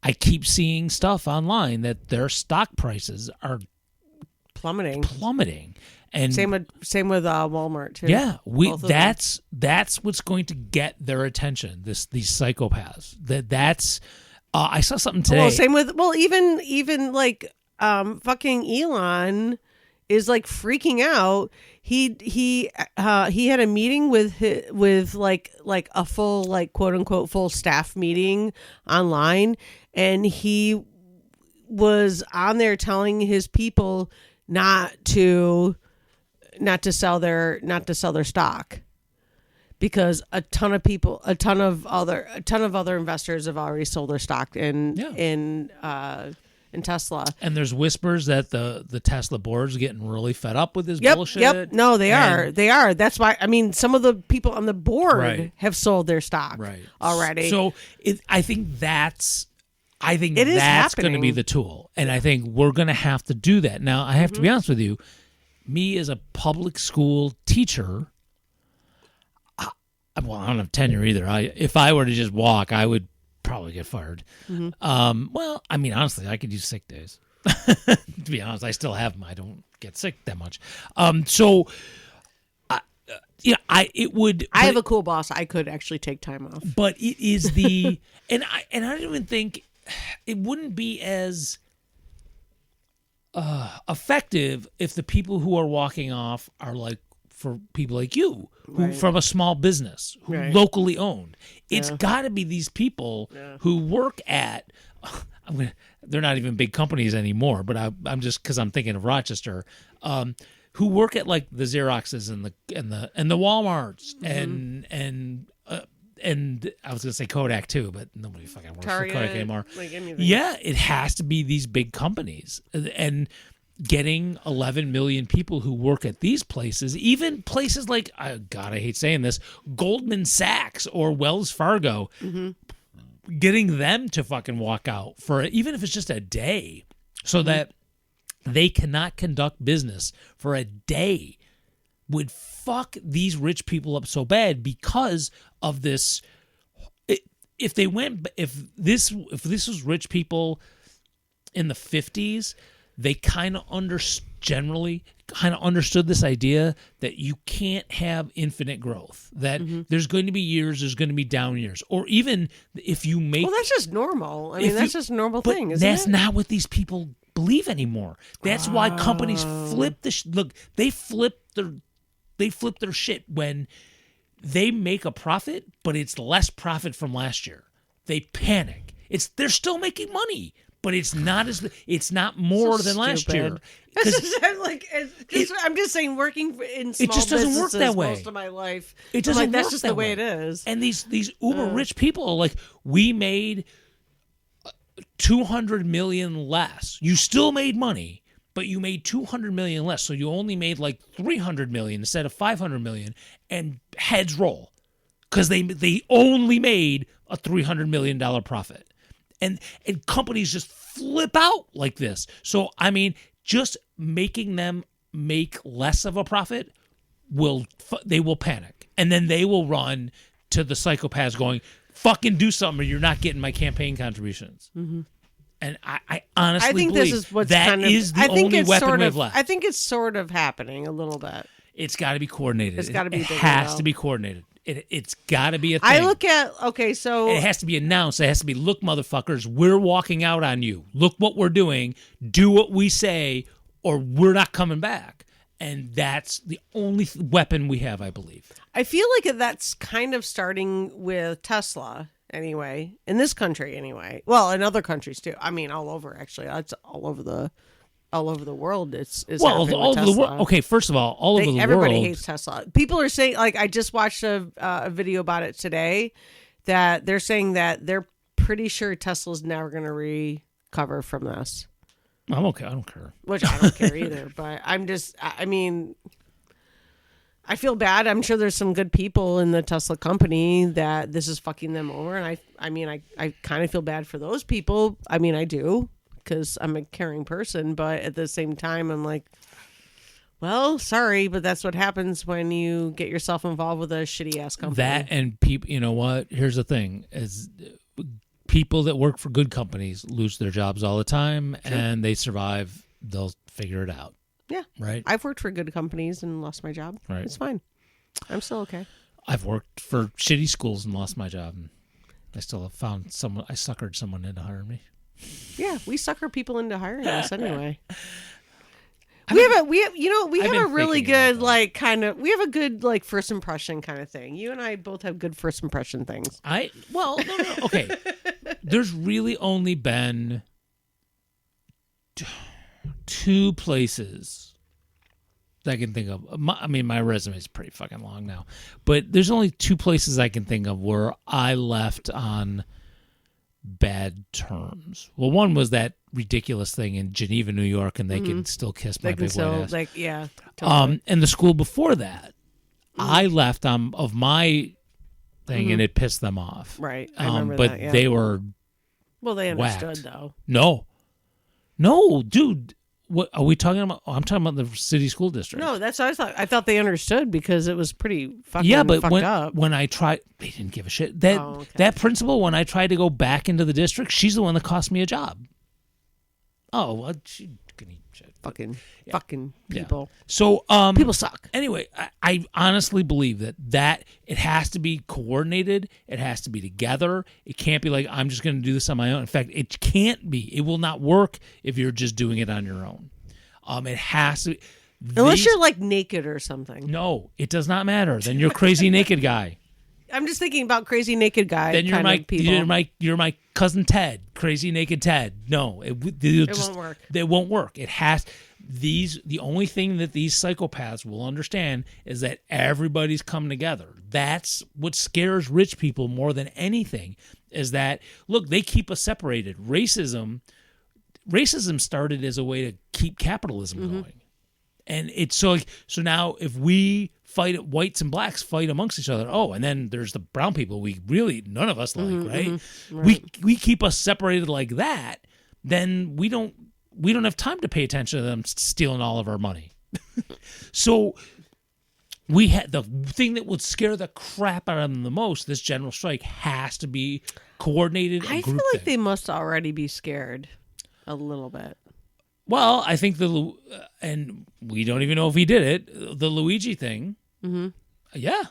I keep seeing stuff online that their stock prices are Plummeting. and Same with Walmart too. yeah, Both of them. that's what's going to get their attention. These psychopaths. That's I saw something today. Well, same with even like fucking Elon is like freaking out. He had a meeting with like a full like quote unquote full staff meeting online, and he was on there telling his people not to sell their stock because a ton of other investors have already sold their stock in Tesla. And there's whispers that the Tesla board's getting really fed up with this bullshit. Yep. No, they are. They are. That's why. I mean, some of the people on the board Right. have sold their stock already. So I think that's It is going to happening. be the tool, and I think we're going to have to do that. Now, I have to be honest with you. Me as a public school teacher, I don't have tenure either. If I were to just walk, I would probably get fired. Well, I mean, honestly, I could use sick days. To be honest, I still have them. I don't get sick that much. So, it would. I have a cool boss. I could actually take time off. But it is the and I don't even think it wouldn't be as effective if the people who are walking off are like for people like you who Right. from a small business who Right. locally owned. It's Yeah. got to be these people who work at they're not even big companies anymore, but I'm just because I'm thinking of Rochester, who work at like the Xeroxes and the Walmarts and I was gonna say Kodak too, but nobody fucking works for Kodak anymore. like anything. Yeah, it has to be these big companies and getting 11 million people who work at these places, even places like I hate saying this, Goldman Sachs or Wells Fargo, getting them to fucking walk out for even if it's just a day, so that they cannot conduct business for a day would fuck these rich people up so bad because of this. If this was rich people in the 50s, they kind of generally understood this idea that you can't have infinite growth, that there's going to be years, there's going to be down years, or even if you make Well, that's just normal. I mean, that's just a normal but thing, isn't that's it? not what these people believe anymore. That's why companies flip the look. They flip their shit when they make a profit, but it's less profit from last year. They panic. They're still making money, but it's not more So than last year. stupid. 'Cause I'm just saying, working in small just doesn't work businesses that way. most of my life. It doesn't That's work just that the way way. it is. And these uber rich people are like, we made 200 million less. You still made money, but you made 200 million less. So you only made like 300 million instead of 500 million, and heads roll because they only made a $300 million profit. And companies just flip out like this. So, I mean, just making them make less of a profit they will panic. And then they will run to the psychopaths going, fucking do something or you're not getting my campaign contributions. Mm-hmm. And I honestly I think believe this is what's that kind of, is the I think only it's weapon sort we of, have left. I think it's sort of happening a little bit. It's got to be coordinated. It's gotta be It bigger, has though. to be coordinated. It's got to be a thing. I look at, okay, so And it has to be announced. It has to be, look, motherfuckers, we're walking out on you. Look what we're doing. Do what we say, or we're not coming back. And that's the only weapon we have, I believe. I feel like that's kind of starting with Tesla anyway, in this country anyway. Well, in other countries too. I mean, all over actually. It's all over the world. It's Well, happening all with over the Tesla. world. Okay, first of all, all over the Everybody world. hates Tesla. People are saying, like, I just watched a video about it today, that they're saying that they're pretty sure Tesla's never going to recover from this. I'm okay. I don't care. Which I don't care either. But I mean, I feel bad. I'm sure there's some good people in the Tesla company that this is fucking them over. And I kind of feel bad for those people. I mean, I do, because I'm a caring person. But at the same time, I'm like, well, sorry, but that's what happens when you get yourself involved with a shitty ass company. That and people, you know what? Here's the thing: is people that work for good companies lose their jobs all the time, and they survive. They'll figure it out. Yeah, Right. I've worked for good companies and lost my job. Right. It's fine. I'm still okay. I've worked for shitty schools and lost my job. And I still have found someone. I suckered someone into hiring me. Yeah, we sucker people into hiring us anyway. We have a really thinking about good that. we have a good first impression kind of thing. You and I both have good first impression things. No. Okay. There's really only been two places that I can think of. My resume is pretty fucking long now, but there's only two places I can think of where I left on bad terms. Well, one was that ridiculous thing in Geneva, New York, and they can still kiss my big white ass. Yeah. Totally. And the school before that, I left of my thing, and it pissed them off. Right. I remember but that, yeah. they were Well, they understood whacked. though. No, dude. What are we talking about? I'm talking about the city school district. No, that's what I thought. I thought they understood because it was pretty fucking Yeah, but fucked up. when I tried, they didn't give a shit. That okay. that principal, when I tried to go back into the district, she's the one that cost me a job. Oh, well, she can eat shit. Fucking Yeah. people. So, People suck. Anyway, I honestly believe that it has to be coordinated. It has to be together. It can't be like, I'm just going to do this on my own. In fact, it can't be. It will not work if you're just doing it on your own. It has to be. Unless you're naked or something. No, it does not matter. Then you're crazy naked guy. I'm just thinking about crazy naked guy. Then you're my cousin Ted, crazy naked Ted. No, it won't work. It won't work. It has the only thing that these psychopaths will understand is that everybody's come together. That's what scares rich people more than anything. Is that look, they keep us separated. Racism started as a way to keep capitalism going, and it's so now if we fight, whites and blacks fight amongst each other. Oh, and then there's the brown people we really none of us like, right? We keep us separated like that. Then we don't have time to pay attention to them stealing all of our money. So we had the thing that would scare the crap out of them the most. This general strike has to be coordinated. I feel like they must already be scared a little bit. Well, I think and we don't even know if he did it. The Luigi thing. Mm-hmm. Yeah.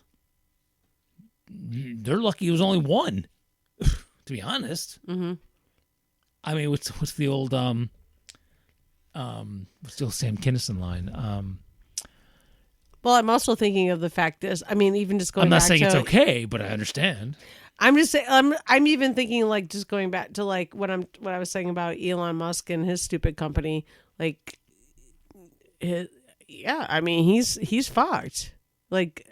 They're lucky it was only one, to be honest. Mm-hmm. I mean, what's the old what's the old Sam Kinison line? Well, I'm also thinking of the fact is, I mean, even just going. I'm not back saying to, it's okay, but I understand. I'm just saying. I'm even thinking just going back to what I was saying about Elon Musk and his stupid company. Yeah, I mean, he's fucked. Like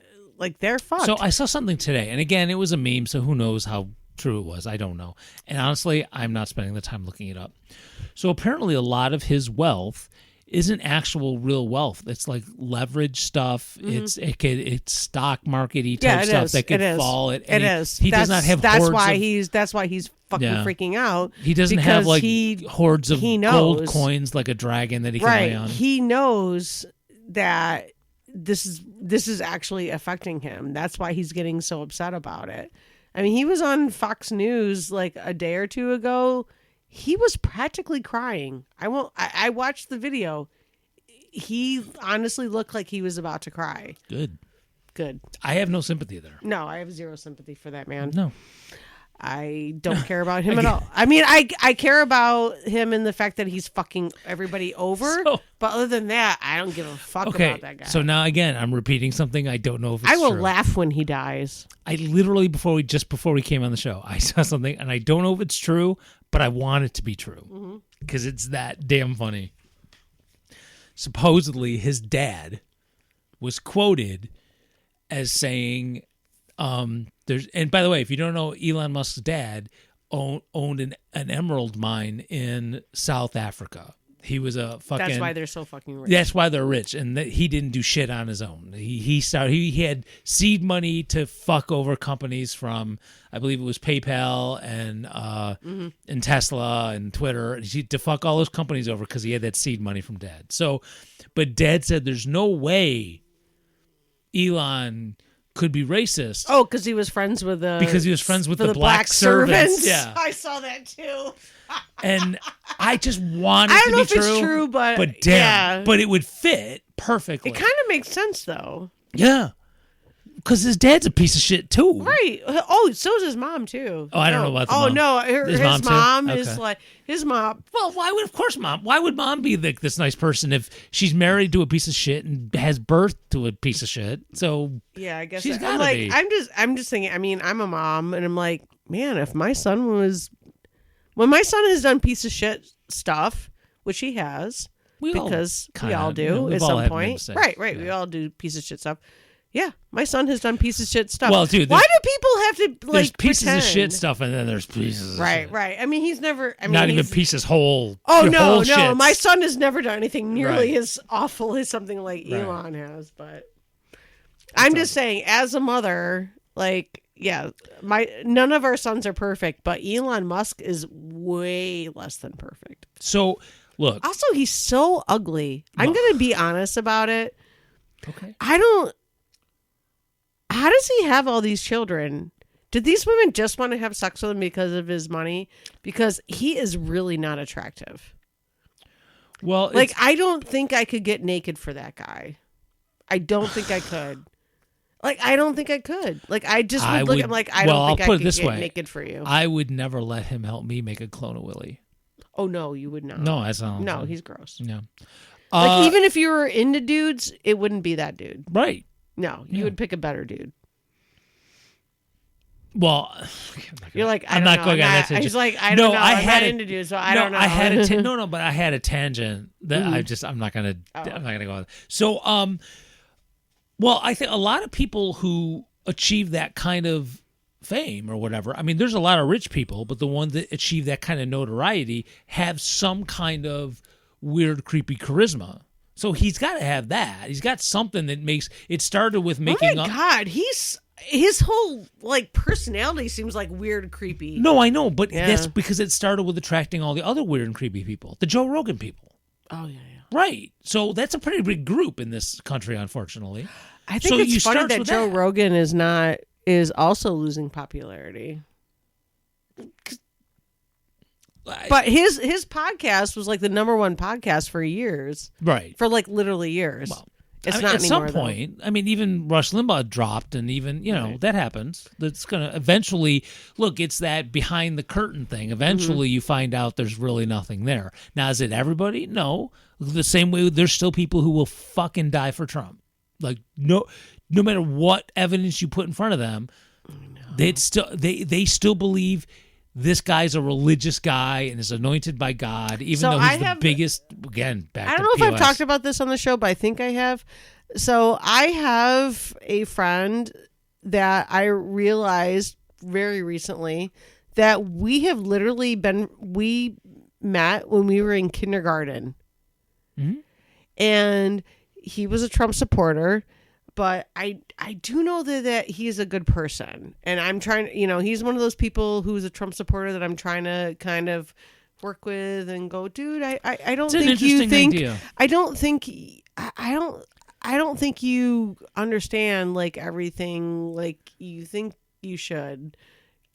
they're fucked. So I saw something today, and again, it was a meme, so who knows how true it was. I don't know. And honestly, I'm not spending the time looking it up. So apparently a lot of his wealth isn't actual real wealth. It's like leverage stuff. Mm-hmm. It's stock market-y type stuff that could fall. He does not have that's hordes why he's fucking freaking out. He doesn't have hordes of gold coins like a dragon that he can lay on. He knows that this is actually affecting him. That's why he's getting so upset about it. I mean, he was on Fox News like a day or two ago. He was practically crying. I watched the video. He honestly looked like he was about to cry. Good. I have no sympathy there. No, I have zero sympathy for that man. No. I don't care about him at all. I mean, I care about him in the fact that he's fucking everybody over. So- but other than that, I don't give a fuck Okay. about that guy. So now again, I'm repeating something I don't know if it's I will true. laugh when he dies. I literally before we came on the show, I saw something and I don't know if it's true, but I want it to be true because it's that damn funny. Supposedly, his dad was quoted as saying, "There's." And by the way, if you don't know, Elon Musk's dad owned an emerald mine in South Africa. He was a fucking. That's why they're so fucking rich. That's why they're rich, and he didn't do shit on his own. He had seed money to fuck over companies from, I believe it was PayPal and Tesla and Twitter, to fuck all those companies over because he had that seed money from Dad. So, but Dad said there's no way Elon could be racist. Oh, because he was friends with the black servants. Yeah, I saw that too. and I just want it I to don't know be if true. it's true, but damn, yeah. but it would fit perfectly. It kind of makes sense though. Yeah. Because his dad's a piece of shit, too. Right. Oh, so is his mom, too. Oh, I don't know about the mom. No. His mom too? is Okay. like, his mom. Well, why would mom be this nice person if she's married to a piece of shit and has birth to a piece of shit? So Yeah, I guess she's I'm gotta like, be. I'm just thinking, I mean, I'm a mom, and I'm like, man, if my son was, when my son has done piece of shit stuff, which he has, because we all do at some point. Right. Yeah. We all do piece of shit stuff. Yeah, my son has done piece of shit stuff. Well, dude, why do people have to like there's pieces pretend? of shit stuff, and then there's pieces of shit. Right. I mean, he's never. I mean, Not even he's- pieces whole. Oh whole no! shits. My son has never done anything nearly Right. as awful as something like Right. Elon has. But I'm just saying, as a mother, like, yeah, none of our sons are perfect, but Elon Musk is way less than perfect. So look. Also, he's so ugly. I'm gonna be honest about it. Okay. How does he have all these children? Did these women just want to have sex with him because of his money? Because he is really not attractive. Well, Like, I don't think I could get naked for that guy. I don't think I could. Like, I don't think I could. Like, I just would look at him like, I don't think I could get naked for you. I would never let him help me make a clone of Willie. Oh, no, you would not. No, that's not. No, he's gross. No. Like, even if you were into dudes, it wouldn't be that dude. Right. No, you would pick a better dude. Well, You're like, I'm not going on that tangent. He's like, I don't know. I'm not into dudes, so I don't know. I had a but I had a tangent that I'm not gonna go on. So, well, I think a lot of people who achieve that kind of fame or whatever. I mean, there's a lot of rich people, but the ones that achieve that kind of notoriety have some kind of weird, creepy charisma. So he's got to have that. He's got something that makes it started with making. Oh my God, his whole like personality seems like weird and creepy. No, I know, but Yeah. that's because it started with attracting all the other weird and creepy people, the Joe Rogan people. Oh yeah. Right. So that's a pretty big group in this country, unfortunately. I think So you it's funny starts that with Joe that. Rogan is also losing popularity. But his podcast was like the #1 podcast for years, right. for like literally years. Well, it's I mean, not at anymore, some point. I mean, even Rush Limbaugh dropped, and even that happens. That's gonna eventually look. It's that behind the curtain thing. Eventually, you find out there's really nothing there. Now, is it everybody? No. The same way, there's still people who will fucking die for Trump. Like no matter what evidence you put in front of them, they still believe this guy's a religious guy and is anointed by God, even So though he's I the have- biggest. Again, back I don't to know if I've POS. talked about this on the show, but I think I have. So I have a friend that I realized very recently that we met when we were in kindergarten. Mhm. And he was a Trump supporter, but I do know that he's a good person. And I'm trying, he's one of those people who's a Trump supporter that I'm trying to kind of work with and go, dude, I don't It's an think you interesting think idea. I don't think I don't think you understand like everything like you think you should.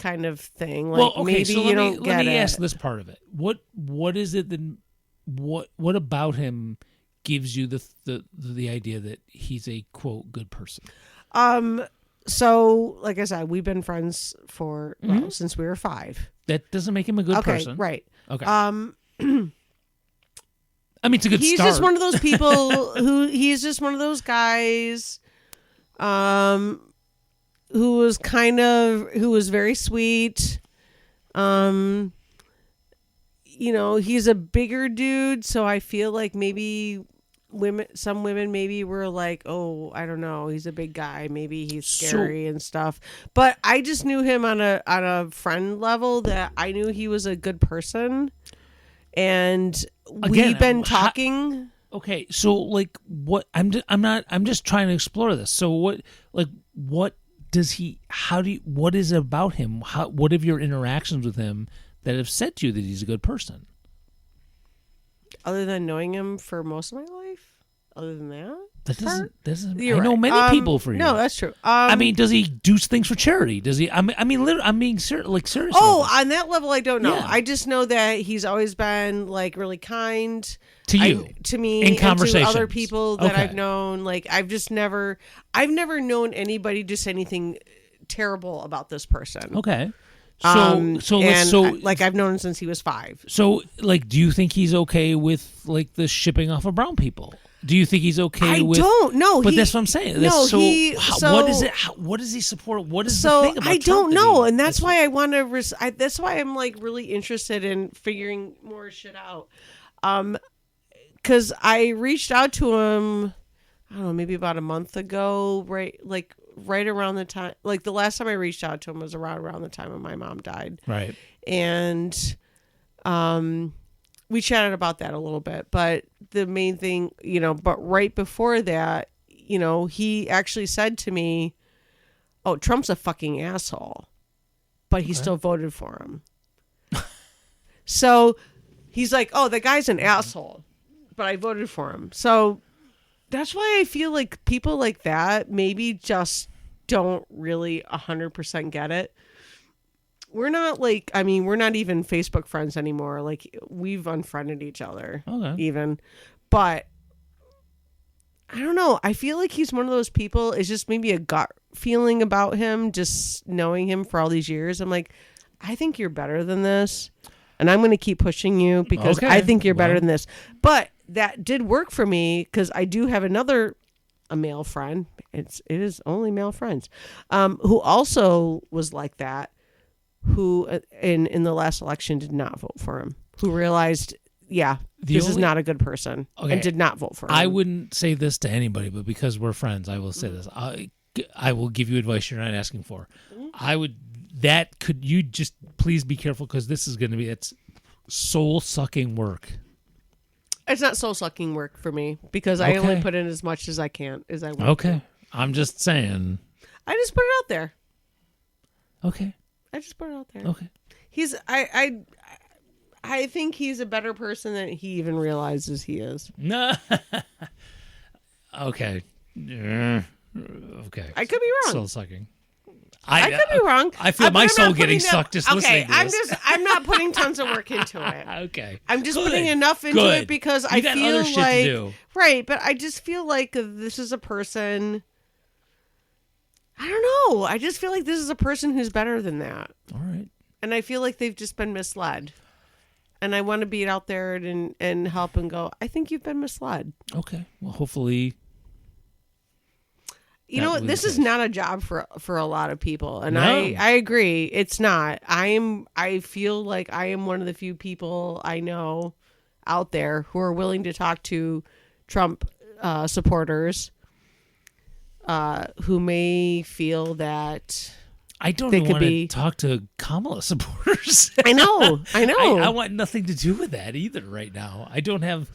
kind of thing. Like, Well, okay, maybe so you don't get let me it. ask this part of it. What is it that what about him gives you the idea that he's a quote good person? So like I said, we've been friends for since we were 5. That doesn't make him a good Okay, person. right. Okay. I mean, it's a good He's start. just one of those people he's just one of those guys who was very sweet. He's a bigger dude, so I feel like maybe some women maybe were like, oh, I don't know, he's a big guy, maybe he's scary and stuff. But I just knew him on a friend level, that I knew he was a good person. And we've been talking. Okay, so like what I'm just trying to explore this. So what does he, what is it about him? What have your interactions with him that have said to you that he's a good person? Other than knowing him for most of my life? Other than that? I You're know right. many people for you. No, that's true. I mean, does he do things for charity? Does he? I'm being serious. Oh, on that level, I don't know. Yeah. I just know that he's always been like really kind to you, to me, in and to conversations. other people that Okay. I've known. Like I've never known anybody to say anything terrible about this person. Okay. I've known him since he was 5. So, like, do you think he's okay with like the shipping off of brown people? Do you think he's okay with? I don't know. But that's what I'm saying. What is it? What does he support? What is the thing about I Trump don't that know, he- and that's why I want to. That's why I'm like really interested in figuring more shit out. Because I reached out to him, I don't know, maybe about a month ago, right around the time, like the last time I reached out to him was around the time when my mom died. Right. And we chatted about that a little bit, but the main thing, but right before that, he actually said to me, oh, Trump's a fucking asshole, but he still voted for him. So he's like, oh, the guy's an asshole, but I voted for him. So that's why I feel like people like that maybe just don't really 100% get it. We're not we're not even Facebook friends anymore. Like, we've unfriended each other even. But I don't know. I feel like he's one of those people. It's just maybe a gut feeling about him, just knowing him for all these years. I'm like, I think you're better than this. And I'm going to keep pushing you because I think you're better than this. But that did work for me because I do have a male friend. It is only male friends, who also was like that, who in the last election did not vote for him, who realized, this is not a good person, and did not vote for him. I wouldn't say this to anybody, but because we're friends, I will say this. I will give you advice you're not asking for. You just please be careful, because this is going to be, it's soul-sucking work. It's not soul-sucking work for me, because I only put in as much as I want. Okay. I'm just saying. I just put it out there. Okay. I just put it out there. Okay. I think he's a better person than he even realizes he is. No. Okay. Okay. I could be wrong. Soul sucking. I could be wrong. I feel my soul getting sucked just listening to this. I'm not putting tons of work into it. Okay. I'm just putting enough into it because I got feel other shit like to do. Right, but I just feel like this is a person. I don't know. I just feel like this is a person who's better than that. All right. And I feel like they've just been misled. And I want to be out there and help and go, I think you've been misled. Okay. Well, hopefully. You know what? This is not a job for a lot of people. And No. I agree. It's not. I feel like I am one of the few people I know out there who are willing to talk to Trump supporters who may feel that I don't they even could want to be- talk to Kamala supporters. I know. I want nothing to do with that either right now. I don't have.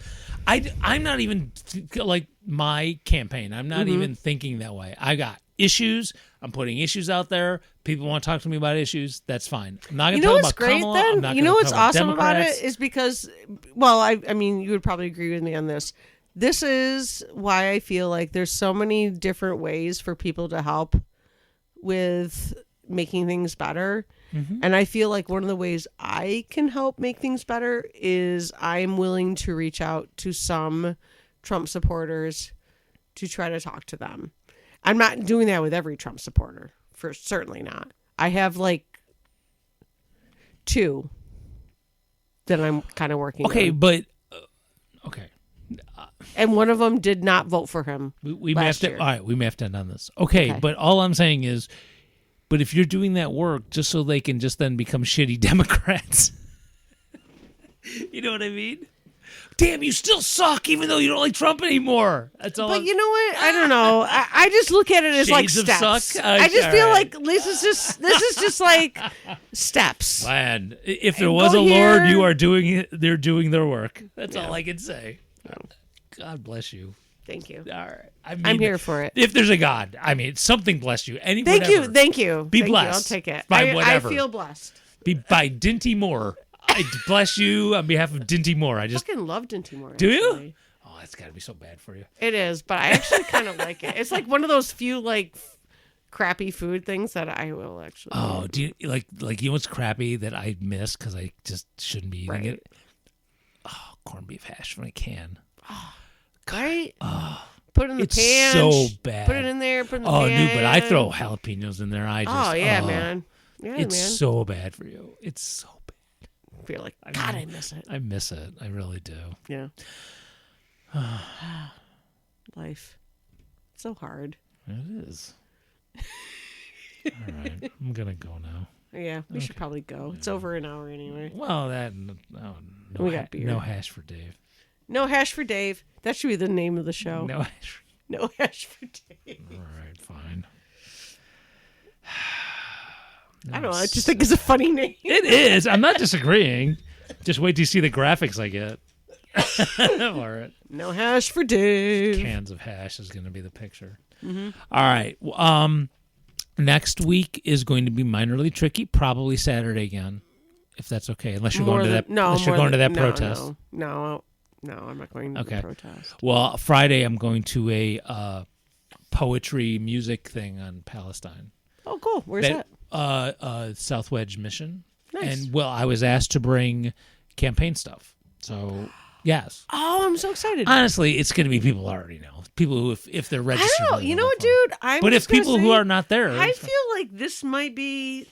I'm not even like my campaign. I'm not even thinking that way. I got issues. I'm putting issues out there. People want to talk to me about issues. That's fine. I'm not going to talk about Kamala. I'm not You know gonna what's talk awesome about Democrats. it is because, well, I mean, you would probably agree with me on this. This is why I feel like there's so many different ways for people to help with making things better. And I feel like one of the ways I can help make things better is I'm willing to reach out to some Trump supporters to try to talk to them. I'm not doing that with every Trump supporter, for certainly not. I have like 2 that I'm kind of working Okay, on. but okay. And one of them did not vote for him. We may have last to. year. All right, we may have to end on this. Okay, Okay. but all I'm saying is, but if you're doing that work just so they can just then become shitty Democrats, you know what I mean? Damn, you still suck, even though you don't like Trump anymore. That's all. But you know what? I don't know. I just look at it as like Shades of steps. suck? I just All feel right. like this is just like steps. Man, if there And was go a Lord, here. you are doing it. They're doing their work. That's all I can say. God bless you. Thank you. All right, I mean, I'm here for it. If there's a God, I mean, something bless you. Any Thank whatever. you. Thank you. Be Thank you. blessed I'll take it. by I whatever. feel blessed. Be by Dinty Moore. I bless you on behalf of Dinty Moore. I I just fucking love Dinty Moore. do you? actually. Oh, that's got to be so bad for you. It is, but I actually kind of like it. It's like one of those few like crappy food things that I will actually. Oh, do you like you know what's crappy that I miss because I just shouldn't be eating Right. it? Oh, corned beef hash when I can. Right? Put it in the It's pan. so bad. Put it in there. Put it in the Oh, pan. no, but I throw jalapenos in there. I just Oh yeah, man. Yeah, It's man. so bad for you. It's so bad. I feel like God, I miss it. I miss it. I really do. Yeah. Life. It's so hard. It is. All right, I'm gonna go now. Yeah, we should probably go. It's over an hour anyway. Well, that no, We got beer. no hash for Dave. No hash for Dave. That should be the name of the show. No hash. No hash for Dave. All right, fine. I don't know. I just think it's a funny name. It is. I'm not disagreeing. Just wait till you see the graphics I get. All right. No hash for Dave. Cans of hash is going to be the picture. Mm-hmm. All right. Next week is going to be minorly tricky. Probably Saturday again, if that's okay. Unless you're going to that. Unless you're going to that protest. No, I'm not going to the protest. Well, Friday I'm going to a poetry music thing on Palestine. Oh, cool. Where's that? South Wedge Mission. Nice. And well, I was asked to bring campaign stuff. So yes. Oh, I'm so excited. Honestly, it's going to be people I already know. People who, if they're I registered. don't know. they'll You know know what, they're dude? I'm But if just gonna people who say, are not there, I feel like this might be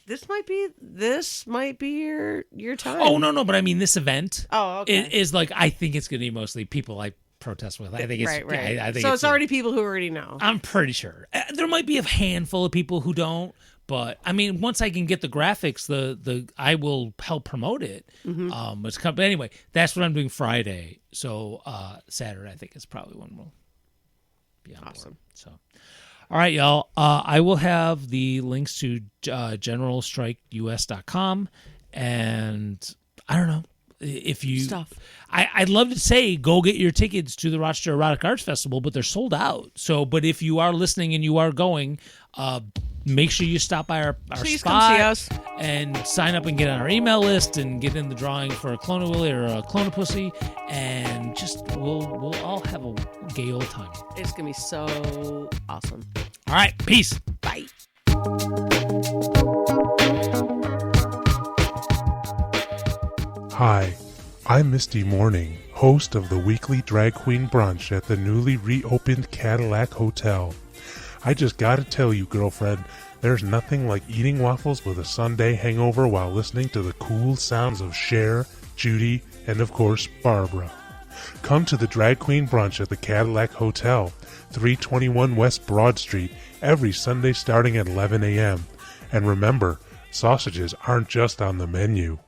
your time. Oh no, but I mean this event. Oh, okay. Is like I think it's going to be mostly people I protest with. I think it's right. I think so it's already people who already know. I'm pretty sure there might be a handful of people who don't. But I mean, once I can get the graphics, the I will help promote it. Mm-hmm. But anyway, that's what I'm doing Friday. So Saturday, I think is probably when we'll be on Awesome. board. So, all right, y'all. I will have the links to generalstrikeus.com, and I don't know if you. Stuff. I'd love to say go get your tickets to the Rochester Erotic Arts Festival, but they're sold out. So, but if you are listening and you are going, make sure you stop by our Please spot come see us. and sign up and get on our email list and get in the drawing for a Clone of Willie or a Clone of Pussy, and just we'll all have a gay old time. It's gonna be so awesome. All right, peace. Bye. Hi, I'm Misty Morning, host of the weekly Drag Queen Brunch at the newly reopened Cadillac Hotel. I just gotta tell you, girlfriend, there's nothing like eating waffles with a Sunday hangover while listening to the cool sounds of Cher, Judy, and of course, Barbara. Come to the Drag Queen Brunch at the Cadillac Hotel, 321 West Broad Street, every Sunday starting at 11 a.m. And remember, sausages aren't just on the menu.